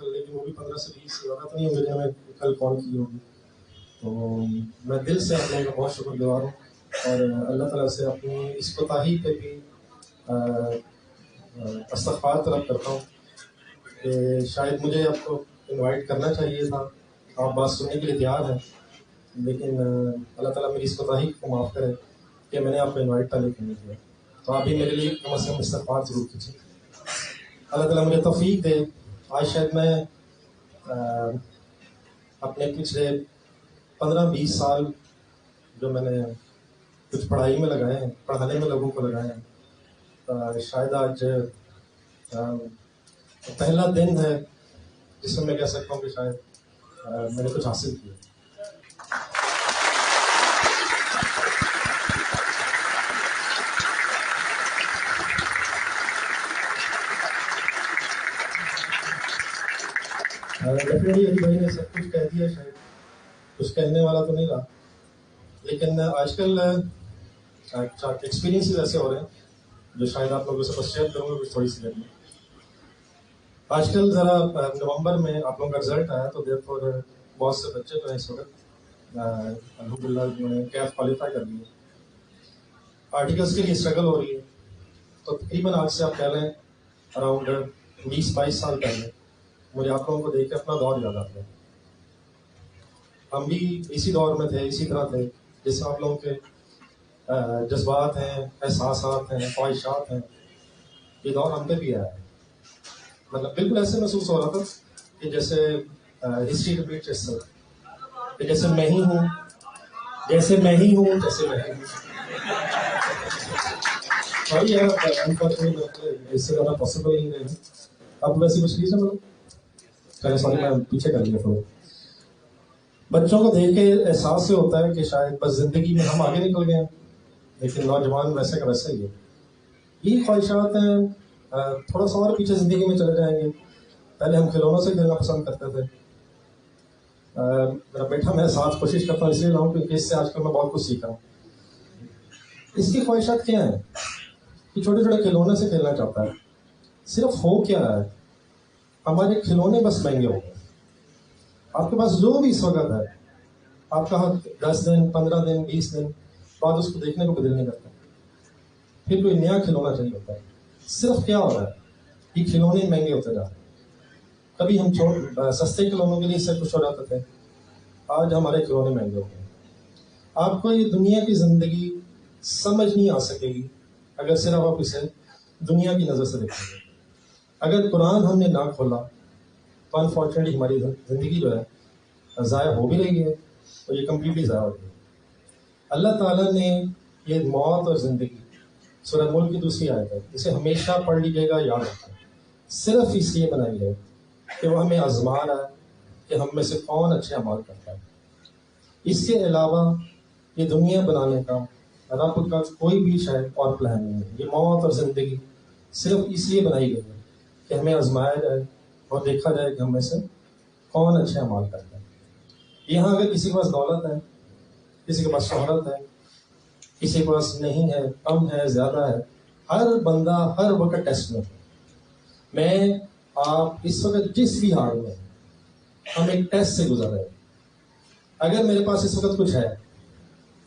لیکن وہ بھی 15 سے 20 سے زیادہ تو نہیں ہوں گے ہمیں کل کال کی ہوگی. تو میں دل سے آپ لوگوں کا بہت شکر گزار ہوں اور اللہ تعالیٰ سے اپنی اس کوتاہی پہ بھی استغفار طلب کرتا ہوں کہ شاید مجھے آپ کو انوائٹ کرنا چاہیے تھا. آپ بات سننے کے لیے تیار ہیں, لیکن اللہ تعالیٰ میری اس کوتاہی کو معاف کرے کہ میں نے آپ کو انوائٹ پہلے کیوں نہیں کیا. تو آپ بھی میرے لیے کم از کم استغفار ضرور کیجیے. اللہ تعالیٰ مجھے توفیق دے. آج شاید میں اپنے پچھلے 15-20 سال جو میں نے کچھ پڑھائی میں لگائے ہیں, پڑھانے میں لوگوں کو لگائے ہیں, شاید آج پہلا دن ہے جس میں کہہ سکتا ہوں کہ شاید میں نے کچھ حاصل کیا. ڈیفینیٹلی علی بھائی نے سب کچھ کہہ دیا, شاید کچھ کہنے والا تو نہیں رہا, لیکن آج کل ایکسپیرینسز ایسے ہو رہے ہیں جو شاید آپ لوگوں سے بس شیئر کروں گا کچھ تھوڑی سی دیر میں. آج کل ذرا نومبر میں آپ لوگوں کا رزلٹ آیا تو دیر فور بہت سے بچے تو ہیں اس وقت الحمد للہ جنہوں نے کیف کوالیفائی کر لی. آرٹیکلس کے لیے اسٹرگل ہو رہی ہے. تو تقریباً آج سے آپ کہہ لیں اراؤنڈ 20-22 سال پہلے مجھے آپ لوگوں کو دیکھ کے اپنا دور یاد آتا ہے. ہم بھی اسی دور میں تھے, اسی طرح تھے جیسے آپ لوگوں کے جذبات ہیں, احساسات ہیں, خواہشات ہیں. یہ دور ہم پہ بھی آیا ہے. مطلب بالکل ایسے محسوس ہو رہا تھا کہ جیسے ہسٹری ریپیٹ جیسے کہ جیسے میں ہی ہوں, جیسے میں ہی ہوں, جیسے میں ہی ہوں. اس سے زیادہ پاسبل نہیں ہے. اب ویسے کچھ نہیں سمجھ چلے, سوری میں پیچھے کر لیا تھوڑا. بچوں کو دیکھ کے احساس سے ہوتا ہے کہ شاید بس زندگی میں ہم آگے نکل گئے ہیں, لیکن نوجوان ویسے کا ویسا ہی ہے. یہ خواہشات ہیں, تھوڑا سا اور پیچھے زندگی میں چلے جائیں گے. پہلے ہم کھلونوں سے کھیلنا پسند کرتے تھے. میرا بیٹا میں ساتھ کوشش کرتا ہوں اس لیے لاؤں کیونکہ اس سے آج کل میں بہت کچھ سیکھ رہا ہوں. اس کی خواہشات کیا ہیں کہ چھوٹے چھوٹے کھلونے سے کھیلنا چاہتا ہے. صرف ہو کیا ہے, ہمارے کھلونے بس مہنگے ہو گئے. آپ کے پاس جو بھی اس وقت ہے، آپ کا 10 دن 15 دن 20 دن بعد اس کو دیکھنے کو بدل نہیں کرتا، پھر کوئی نیا کھلونا چاہیے ہوتا ہے. صرف کیا ہو رہا ہے، یہ کھلونے مہنگے ہوتے جا رہے ہیں. کبھی ہم سستے کھلونوں کے لیے اس سے خوش ہو جاتے تھے، آج ہمارے کھلونے مہنگے ہو گئے. آپ کو یہ دنیا کی زندگی سمجھ نہیں آ سکے گی اگر صرف آپ اسے دنیا کی نظر سے دیکھیں گے. اگر قرآن ہم نے نہ کھولا تو انفارچونیٹلی ہماری زندگی جو ہے ضائع ہو بھی رہی ہے اور یہ کمپلیٹلی ضائع ہو رہی ہے. اللہ تعالیٰ نے یہ موت اور زندگی، سورہ ملک کی دوسری آیت ہے، اسے ہمیشہ پڑھ لیجیے گا، یاد رکھیں، صرف اس لیے بنائی ہے کہ وہ ہمیں آزما رہا ہے کہ ہم میں سے کون اچھے اعمال کرتا ہے. اس کے علاوہ یہ دنیا بنانے کا رب کا کوئی بھی شاید اور پلان نہیں ہے. یہ موت اور زندگی صرف اس لیے بنائی گئی ہے کہ ہمیں آزمایا جائے اور دیکھا جائے کہ ہم میں سے کون اچھے اعمال کرتا ہے. یہاں اگر کسی کے پاس دولت ہے، کسی کے پاس شہرت ہے، کسی کے پاس نہیں ہے، کم ہے، زیادہ ہے، ہر بندہ ہر وقت ٹیسٹ میں ہے. میں آپ اس وقت جس بھی حال میں ہم ایک ٹیسٹ سے گزر رہے ہیں. اگر میرے پاس اس وقت کچھ ہے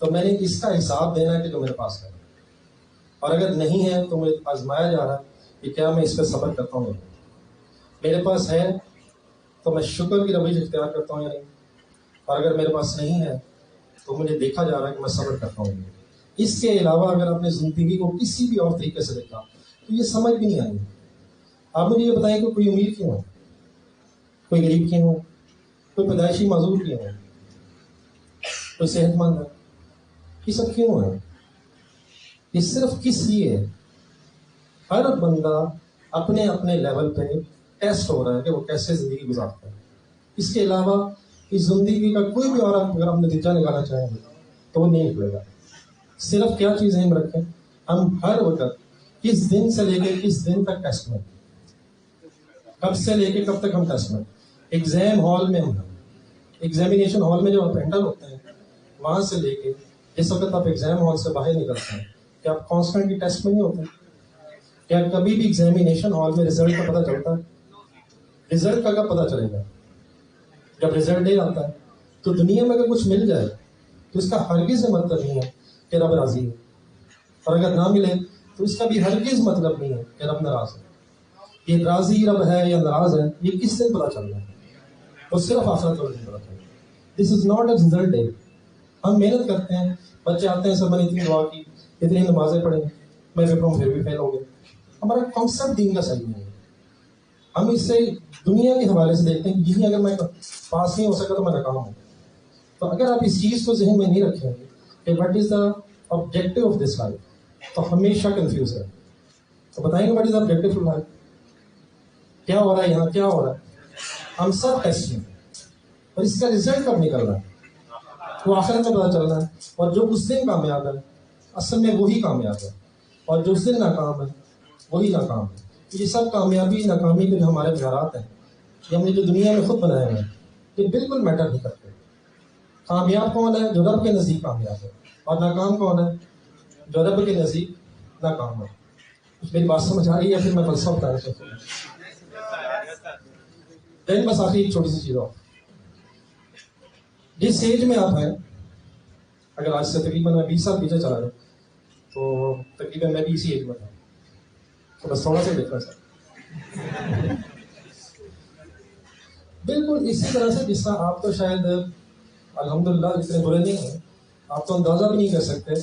تو میں نے اس کا حساب دینا ہے کہ جو میرے پاس ہے، اور اگر نہیں ہے تو مجھے آزمایا جا رہا ہے کہ کیا میں اس پہ صبر کرتا ہوں یا نہیں. میرے پاس ہے تو میں شکر کی روش اختیار کرتا ہوں یا نہیں، اور اگر میرے پاس نہیں ہے تو مجھے دیکھا جا رہا ہے کہ میں صبر کرتا ہوں یا نہیں. اس کے علاوہ اگر اپنی زندگی کو کسی بھی اور طریقے سے دیکھا تو یہ سمجھ بھی نہیں آئی. آپ مجھے یہ بتائیں کہ کوئی امیر کیوں ہے، کوئی غریب کیوں ہو، کوئی پیدائشی معذور کیوں ہے، کوئی صحت مند ہے، یہ سب کیوں ہے؟ یہ صرف کس لیے ہے؟ ہر بندہ اپنے اپنے لیول پہ ٹیسٹ ہو رہا ہے کہ وہ کیسے زندگی گزارتا ہے. اس کے علاوہ اس زندگی کا کوئی بھی اور اگر ہم نتیجہ نکالنا چاہیں گے تو وہ نہیں نکلے گا. صرف کیا چیزیں ہم رکھیں، ہم ہر وقت کس دن سے لے کے کس دن تک ٹیسٹ میں، کب سے لے کے کب تک ہم ٹیسٹ میں. ایگزام ہال میں ہم، ایگزامینیشن ہال میں جو آپ انٹر ہوتے ہیں وہاں سے لے کے جس وقت آپ ایگزام ہال سے باہر نکلتے ہیں، کیا آپ کانسٹنٹلی ٹیسٹ میں نہیں ہوتے؟ کیا کبھی بھی ایگزامینیشن ہال میں رزلٹ کا پتہ چلتا ہے؟ رزلٹ کا کب پتہ چلے گا؟ جب رزلٹ ڈے آتا ہے. تو دنیا میں اگر کچھ مل جائے تو اس کا ہرگز مطلب نہیں ہے کہ رب راضی ہے، اور اگر نہ ملے تو اس کا بھی ہرگز مطلب نہیں ہے کہ رب ناراض ہے. یہ راضی رب ہے یا ناراض ہے یہ کس سے پتہ چل رہا ہے؟ وہ صرف آخرت والے دن پتہ چل رہا ہے. This is not a result day. ہم محنت کرتے ہیں، بچے آتے ہیں، سب میں نے اتنی دعا کی، اتنی نمازیں پڑھیں، میں پیپروں میں پھر بھی فیل ہو گیا. ہمارا کانسیپٹ دین کا صحیح نہیں ہے. ہم اس سے دنیا کے حوالے سے دیکھتے ہیں کہ یہی اگر میں پاس نہیں ہو سکا تو میں ناکام ہوں. تو اگر آپ اس چیز کو ذہن میں نہیں رکھیں گے کہ what is the objective of this life تو ہمیشہ کنفیوز ہے. تو بتائیں گے what is the objective of life, کیا ہو رہا ہے یہاں، کیا ہو رہا ہے؟ ہم سب ٹیسٹ میں، اور اس کا رزلٹ کب نکل رہا ہے وہ آخرت میں پتہ چل رہا ہے. اور جو اس دن کامیاب ہے اصل میں وہی کامیاب ہے، اور جو اس دن ناکام ہے وہی ناکام ہے. یہ سب کامیابی ناکامی کے جو ہمارے معیارات ہیں، یہ ہم نے جو دنیا میں خود بنائے ہیں، یہ بالکل میٹر نہیں کرتے. کامیاب کون ہے؟ جو رب کے نزدیک کامیاب ہے. اور ناکام کون ہے؟ جو رب کے نزدیک ناکام ہے. میری بات سمجھ آ رہی ہے؟ پھر میں فلسفہ بتانا چاہتا ہوں. دین بس آخری ایک چھوٹی سی چیز ہو، جس ایج میں آپ ہیں، اگر آج سے تقریباً میں 20 سال پیچھے چلا جاؤں تو تقریباً میں بھی اسی ایج میں تھا. تو بس تھوڑا سا ڈفرینس ہے. بالکل اسی طرح سے جس طرح آپ تو شاید الحمدللہ اتنے برے نہیں ہیں، آپ تو اندازہ بھی نہیں کر سکتے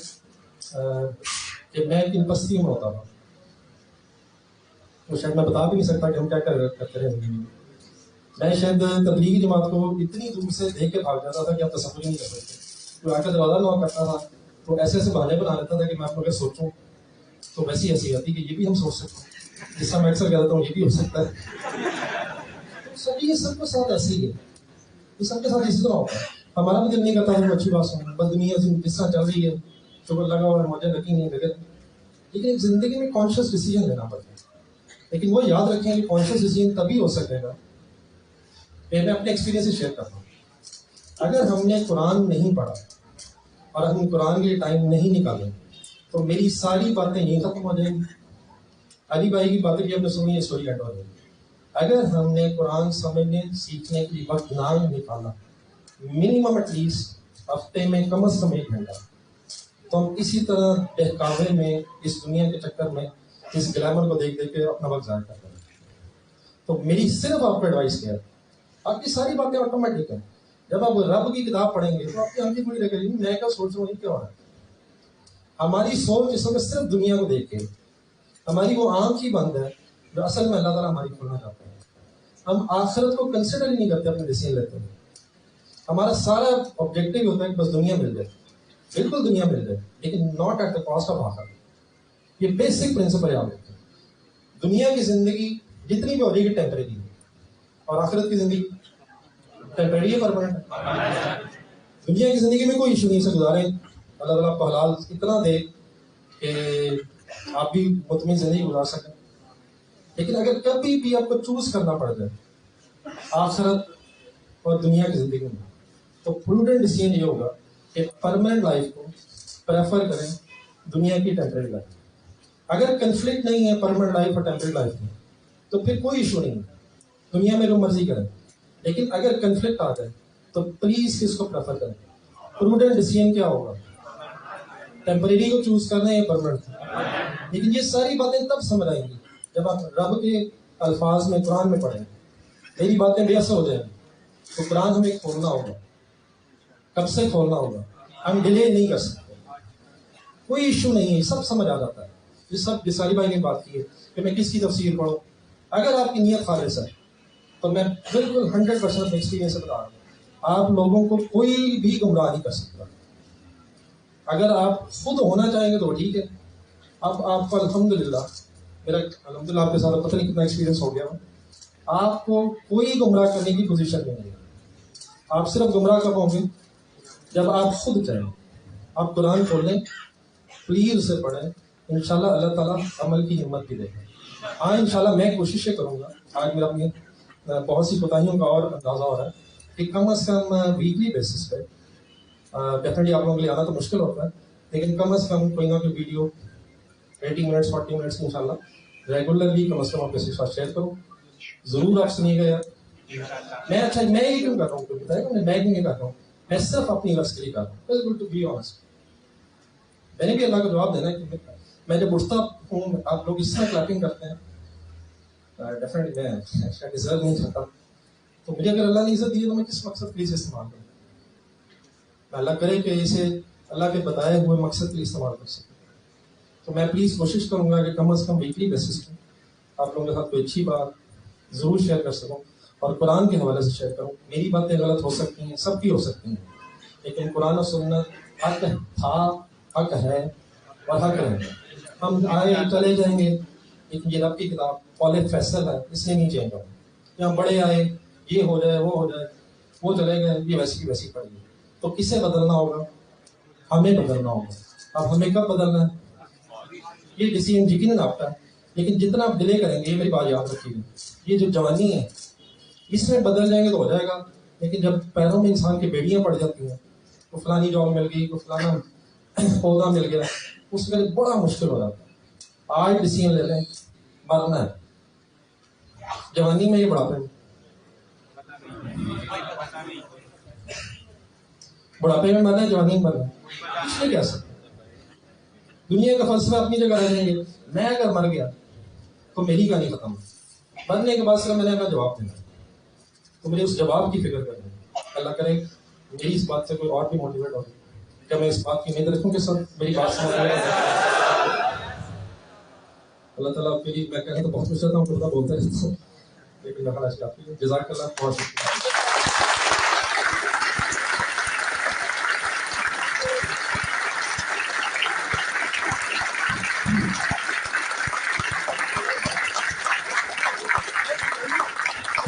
کہ میں کن پستیوں میں ہوتا تھا. تو شاید میں بتا بھی نہیں سکتا کہ ہم کیا کرتے رہے زندگی میں. میں شاید تبلیغی جماعت کو اتنی دور سے دیکھ کے بھاگ جاتا تھا کہ آپ تصور نہیں کر سکتے. کوئی آ کے دروازہ نوک کرتا تھا تو ایسے ایسے بہانے بنا لیتا تھا کہ میں آپ کو اگر سوچوں تو ویسی ایسی آتی کہ یہ بھی ہم سوچ سکتے ہیں، جس طرح میں اکثر کہتا ہوں یہ بھی ہو سکتا ہے. سب یہ سب کے ساتھ ایسے ہی ہے، یہ سب کے ساتھ اسی طرح ہوتا ہے. ہمارا بھی دل نہیں کرتا ہے وہ اچھی بات سنیں، بس دنیا جس طرح چل رہی ہے شکر لگا اور موجیں لگی نہیں لگے. لیکن ایک زندگی میں کانشیس ڈیسیجن لینا پڑتا ہے. لیکن وہ یاد رکھیں کہ کانشیس ڈیسیجن تبھی ہو سکے گا. میں اپنے ایکسپیرینس شیئر کرتا ہوں. اگر ہم نے قرآن نہیں پڑھا اور ہم قرآن کے لیے ٹائم نہیں نکالیں تو میری ساری باتیں یہیں ختم ہو جائیں گی. علی بھائی کی باتیں بھی ہم نے سنی، اسٹوری اینڈ ہو جائے گی. اگر ہم نے قرآن سمجھنے سیکھنے کے لیے وقت نہ نکالا، منیمم ایٹ لیسٹ ہفتے میں کم از کم 1 گھنٹہ، تو ہم اسی طرح بہکاوے میں اس دنیا کے چکر میں اس گلیمر کو دیکھ دیکھ کے اپنا وقت ضائع کرتے ہیں. تو میری صرف آپ کو ایڈوائس کیا ہے، آپ کی ساری باتیں آٹومیٹک ہیں. جب آپ رب کی کتاب پڑھیں گے تو آپ کی آنکھیں کھلی رہے گی، میں کیا سوچ رہا ہوں، یہ کیا ہو رہا ہے. ہماری سوچ اس وقت صرف دنیا کو دیکھ کے، ہماری وہ آنکھ ہی بند ہے جو اصل میں اللہ تعالیٰ ہماری کھولنا چاہتے ہیں. ہم آخرت کو کنسیڈر ہی نہیں کرتے اپنے ڈیسیژن لیتے ہیں. ہمارا سارا آبجیکٹو ہوتا ہے کہ بس دنیا مل جائے، بالکل دنیا مل جائے، لیکن not at the cost of آخرت. یہ بیسک پرنسپل ہے. آپ دنیا کی زندگی جتنی بھی ہو رہی ہے ٹیمپریری ہے، اور آخرت کی زندگی ٹیمپریری ہے، پرماننٹ ہے. دنیا کی زندگی میں کوئی ایشو نہیں سے گزاریں، اللہ تعالیٰ آپ کو حلال اتنا دے کہ آپ بھی مطمئن زندگی گزار سکیں. لیکن اگر کبھی بھی آپ کو چوز کرنا پڑ جائے آخرت اور دنیا کی زندگی میں، تو پروڈنٹ ڈیسیژن یہ ہوگا کہ پرماننٹ لائف کو پریفر کریں دنیا کی ٹیمپریری لائف. اگر کنفلکٹ نہیں ہے پرماننٹ لائف اور ٹیمپریری لائف میں تو پھر کوئی ایشو نہیں ہے، دنیا میں جو مرضی کریں. لیکن اگر کنفلکٹ آ جائے تو پلیز اس کو پریفر کریں. پروڈنٹ ڈیسیژن کیا ہوگا، ٹیمپریری کو چوز کرنا ہے یا پرماننٹ. لیکن یہ ساری باتیں تب سمجھ آئیں گی جب آپ رب کے الفاظ میں قرآن میں پڑھیں. میری باتیں بے اثر ہو جائیں تو قرآن ہمیں کھولنا ہوگا. کب سے کھولنا ہوگا، ہم ڈیلے نہیں کر سکتے. کوئی ایشو نہیں ہے، سب سمجھ آ جاتا ہے. یہ ساری بھائی نے بات کی ہے کہ میں کس کی تفسیر پڑھوں. اگر آپ کی نیت خالص ہے تو میں بالکل 100% ایکسپیرینس سے بتا رہا ہوں، آپ لوگوں کو کوئی بھی گمراہ نہیں کر سکتا. اگر آپ خود ہونا چاہیں گے تو ٹھیک ہے. اب آپ کو الحمدللہ، میرا الحمدللہ آپ کے ساتھ پتہ نہیں کتنا ایکسپیرینس ہو گیا. آپ کو کوئی گمراہ کرنے کی پوزیشن نہیں ہے. آپ صرف گمراہ کب ہوں گے جب آپ خود چاہیں. آپ قرآن کھول لیں، پلیز اسے پڑھیں، انشاءاللہ اللہ تعالیٰ عمل کی ہمت بھی دے گا. ہاں انشاءاللہ میں کوشش کروں گا. آج میرا اپنی بہت سی کوتاہیوں کا اور اندازہ ہو رہا ہے کہ کم از کم ویکلی بیسس پہ ڈیفینیٹلی آپ لوگوں کے لیے آنا تو مشکل ہوتا ہے، لیکن کم از کم کوئی نہ کوئی ویڈیو 80 منٹس 40 منٹس کی انشاءاللہ ریگولرلی کم از کم آپ کے ساتھ شیئر کروں. ضرور آپ سنیے گا. یار میں یہ کیوں کر رہا ہوں، بتائے گا میں کیوں نہیں کر رہا ہوں، میں صرف اپنی نفس کے لیے کر رہا ہوں. بالکل ٹو بی آنسٹ میں نے بھی اللہ کا جواب دینا ہے کہ میں جب اٹھتا ہوں آپ لوگ اس طرح کلیپنگ کرتے ہیں، ڈیفینیٹلی میں شاید ڈیزرو نہیں کرتا. تو مجھے اگر اللہ نے عزت دی ہے تو میں کس مقصد کے لیے اسے استعمال کروں. اللہ کرے کہ اسے اللہ کے بتائے ہوئے مقصد کے لیے استعمال کر سکوں. تو میں پلیز کوشش کروں گا کہ کم از کم ویکلی بیسس پہ آپ لوگوں کے ساتھ کوئی اچھی بات ضرور شیئر کر سکوں اور قرآن کے حوالے سے شیئر کروں. میری باتیں غلط ہو سکتی ہیں، سب کی ہو سکتی ہیں، لیکن قرآن و سنت حق تھا، حق ہے اور حق رہے گا. ہم آئے چلے جائیں گے، لیکن یہ رب کی کتاب قول فیصل ہے، اس لیے نہیں چینج ہوگا. یہاں بڑے آئے یہ ہو جائے وہ ہو جائے، وہ چلے گئے، یہ ویسی کی ویسی پڑ گئی. تو کسے بدلنا ہوگا، ہمیں بدلنا ہوگا. اب ہمیں کب بدلنا ہے یہ ڈیسیژن یقیناً آپ کا ہے، لیکن جتنا آپ ڈیلے کریں گے، یہ میری بات یاد رکھیے گا، یہ جو جوانی ہے اس میں بدل جائیں گے تو ہو جائے گا. لیکن جب پیروں میں انسان کی بیڑیاں پڑ جاتی ہیں، وہ فلانی جاب مل گئی، وہ فلانا پودا مل گیا، اس میں بڑا مشکل ہو جاتا ہے. آج ڈیسیژن لے لیں، مرنا ہے. جوانی میں یہ بڑھاپے میں مرنا ہے، جوانی میں مرنا ہے، کچھ نہیں کہہ سکتے. دنیا کا فلسفہ اپنی جگہ رہ جائیں گے. میں اگر مر گیا تو میری کہانی ختم. مرنے کے بعد صرف میں نے اپنا جواب دینا، تو مجھے اس جواب کی فکر کرنی. اللہ کرے میری اس بات سے کوئی اور بھی موٹیویٹ ہو کہ میں اس بات کی امید رکھوں کہ سب میری بات سمجھ رہے ہیں. اللہ تعالیٰ آپ کے لیے، میں کہنا تو بہت کچھ رہتا ہوں، خدا بولتا رہتا ہوں، لیکن میں خلاص کافی ہے. جزاک اللہ، بہت شکریہ.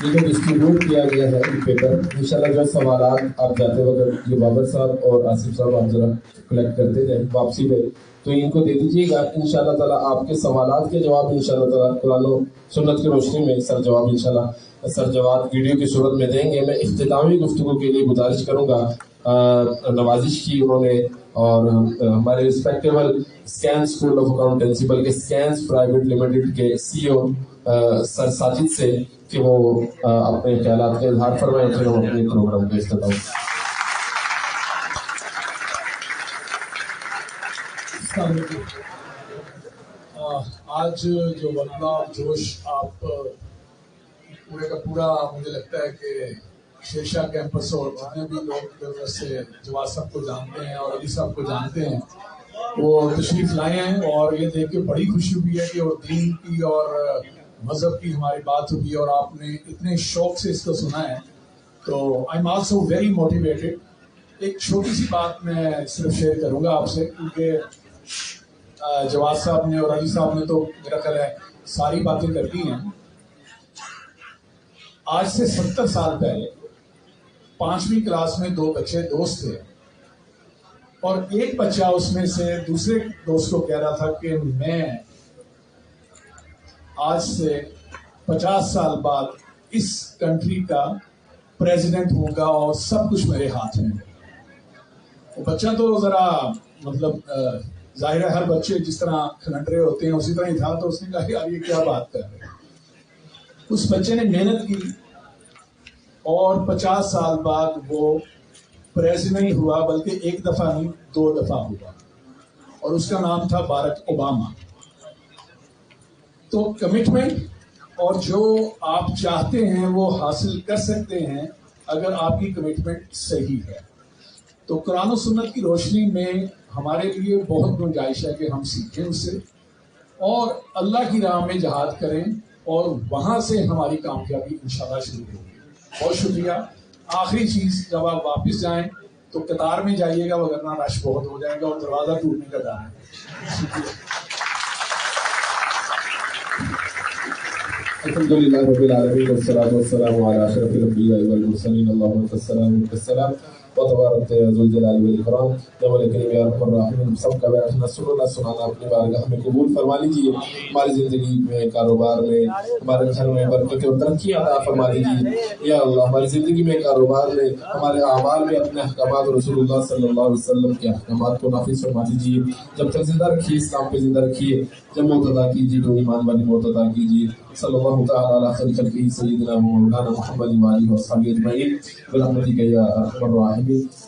یہ جو ڈسٹریبیوٹ کیا گیا ہے پیپر، انشاءاللہ جو سوالات آپ جاتے وقت یہ بابر صاحب اور آصف صاحب آپ ذرا کلیکٹ کرتے جائیں واپسی پہ، تو ان کو دے دیجیے گا. انشاءاللہ تعالیٰ آپ کے سوالات کے جواب انشاءاللہ تعالیٰ قرآن و سنت کی روشنی میں سر جواب انشاءاللہ سر جواب ویڈیو کی صورت میں دیں گے. میں اختتامی گفتگو کے لیے گزارش کروں گا، نوازش کی انہوں نے، اور ہمارے respectable scan school of accountancy بلکہ اسکینس پرائیویٹ لمیٹڈ کے CEO سر ساجد سے کہ وہ اپنے خیالات کا اظہار فرمائیں، پھر ہم اپنے پروگرام کا اختتام۔ آج جو ولولہ اور جوش آپ پورے کا پورا، مجھے لگتا ہے کہ شیرشاہ کیمپس اور جتنے بھی لوگ سے جواد صاحب کو جانتے ہیں اور علی صاحب کو جانتے ہیں وہ تشریف لائے ہیں، اور یہ دیکھ کے بڑی خوشی ہوئی ہے کہ اور دین کی اور مذہب کی ہماری بات ہوئی اور آپ نے اتنے شوق سے اس کو سنا ہے، تو I am also very motivated. ایک چھوٹی سی بات میں صرف شیئر کروں گا آپ سے، کیونکہ جواد صاحب نے اور علی صاحب نے تو میرا خیال ہے ساری باتیں کر دی ہیں۔ آج سے 70 سال پہلے 5ویں کلاس میں 2 بچے دوست تھے، اور ایک بچہ اس میں سے دوسرے دوست کو کہہ رہا تھا کہ میں آج سے 50 سال بعد اس کنٹری کا پریزیڈنٹ ہوں گا اور سب کچھ میرے ہاتھ میں۔ وہ بچہ تو ذرا مطلب ظاہر ہے ہر بچے جس طرح کھنڈرے ہوتے ہیں اسی طرح ہی تھا، تو اس نے کہا یار یہ کیا بات کر رہے ہیں۔ اس بچے نے محنت کی اور 50 سال بعد وہ پریزیڈنٹ نہیں ہوا، بلکہ 1 دفعہ نہیں 2 دفعہ ہوا، اور اس کا نام تھا باراک اوباما۔ تو کمٹمنٹ اور جو آپ چاہتے ہیں وہ حاصل کر سکتے ہیں اگر آپ کی کمٹمنٹ صحیح ہے۔ تو قرآن و سنت کی روشنی میں ہمارے لیے بہت گنجائش ہے کہ ہم سیکھیں اس سے اور اللہ کی راہ میں جہاد کریں، اور وہاں سے ہماری کامیابی انشاءاللہ شروع ہوگی۔ بہت شکریہ۔ آخری چیز، جب آپ واپس جائیں تو قطار میں جائیے گا، وگرنہ رش بہت ہو جائے گا اور دروازہ ٹوٹنے کا ڈر ہے۔ شکریہ۔ الحمدللہ رب العالمین والصلاة والسلام علی اشرف الانبیاء والمرسلین، اللہم السلام والسلام وتبارک یا ذو الجلال والاکرام۔ یا مولا کریم یا ارحم الراحمین، سب کا بیٹھنا سنانا اپنی بارگاہ میں قبول فرما لیجیے۔ ہماری زندگی میں، کاروبار میں، ہمارے گھر میں برکت اور ترقی عطا فرما لیجیے یا اللہ۔ ہماری زندگی میں، کاروبار میں، ہمارے اعمال میں اپنے احکامات اور رسول اللہ صلی اللہ علیہ وسلم کے احکامات کو نافذ فرما دیجیے۔ جب تک زندہ رکھیے اسلام پہ زندہ رکھیے، جب موت عطا کیجیے تو ایمان والی موت عطا کیجیے۔ صلی اللہ تعالی علی خیر خلقہ سیدنا مولانا محمد وآلہ وصحبہ اجمعین برحمتک یا ارحم الراحمین۔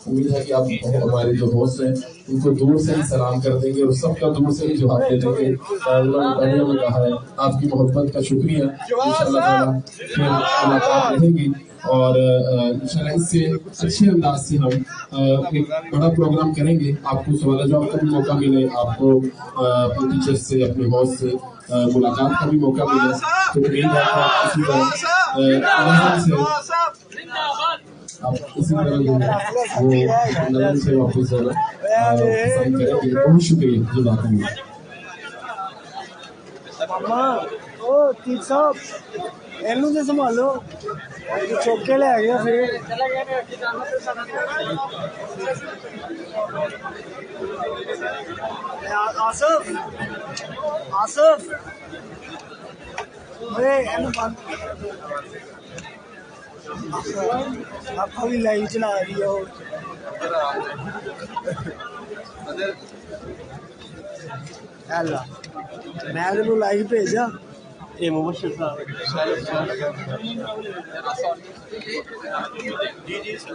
امید ہے کہ آپ ہمارے جو دوست ہیں ان کو دور سے ہی سلام کر دیں گے اور سب کا دور سے ہی جواب دے دیں گے۔ اللہ نے کہا ہے آپ کی محبت کا شکریہ، انشاءاللہ تعالی پھر ملاقات رہے گی، اور انشاءاللہ اس سے اچھے انداز سے ہم ایک بڑا پروگرام کریں گے۔ آپ کو سوال جواب کا بھی موقع ملے، آپ کو اپنے ٹیچر سے، اپنے ہوسٹ سے ملاقات کا بھی موقع ملے، تو امید ہے کہ آپ اسی طرح نظر سے واپس پسند کریں گے۔ بہت شکریہ، جزاک اللہ۔ ਇਹਨੂੰ ਤੇ ਸੰਭਾਲੋ, ਚੁੱਕ ਕੇ ਲੈ ਗਿਆ ਫਿਰ। ਆਸਫ ਓਏ ਇਹਨੂੰ ਬੰਦ। ਆਪਾਂ ਵੀ ਲਾਈਵ ਚਲਾ ਰਹੀ ਆ ਉਹ। ਹੈਲਾ ਮੈਂ ਤੈਨੂੰ ਲਾਈਵ ਭੇਜਾਂ। ਇਹ ਮੁਬਸ਼ਰ ਸਾਹਿਬ ਜੀ ਜੀ ਸਰ।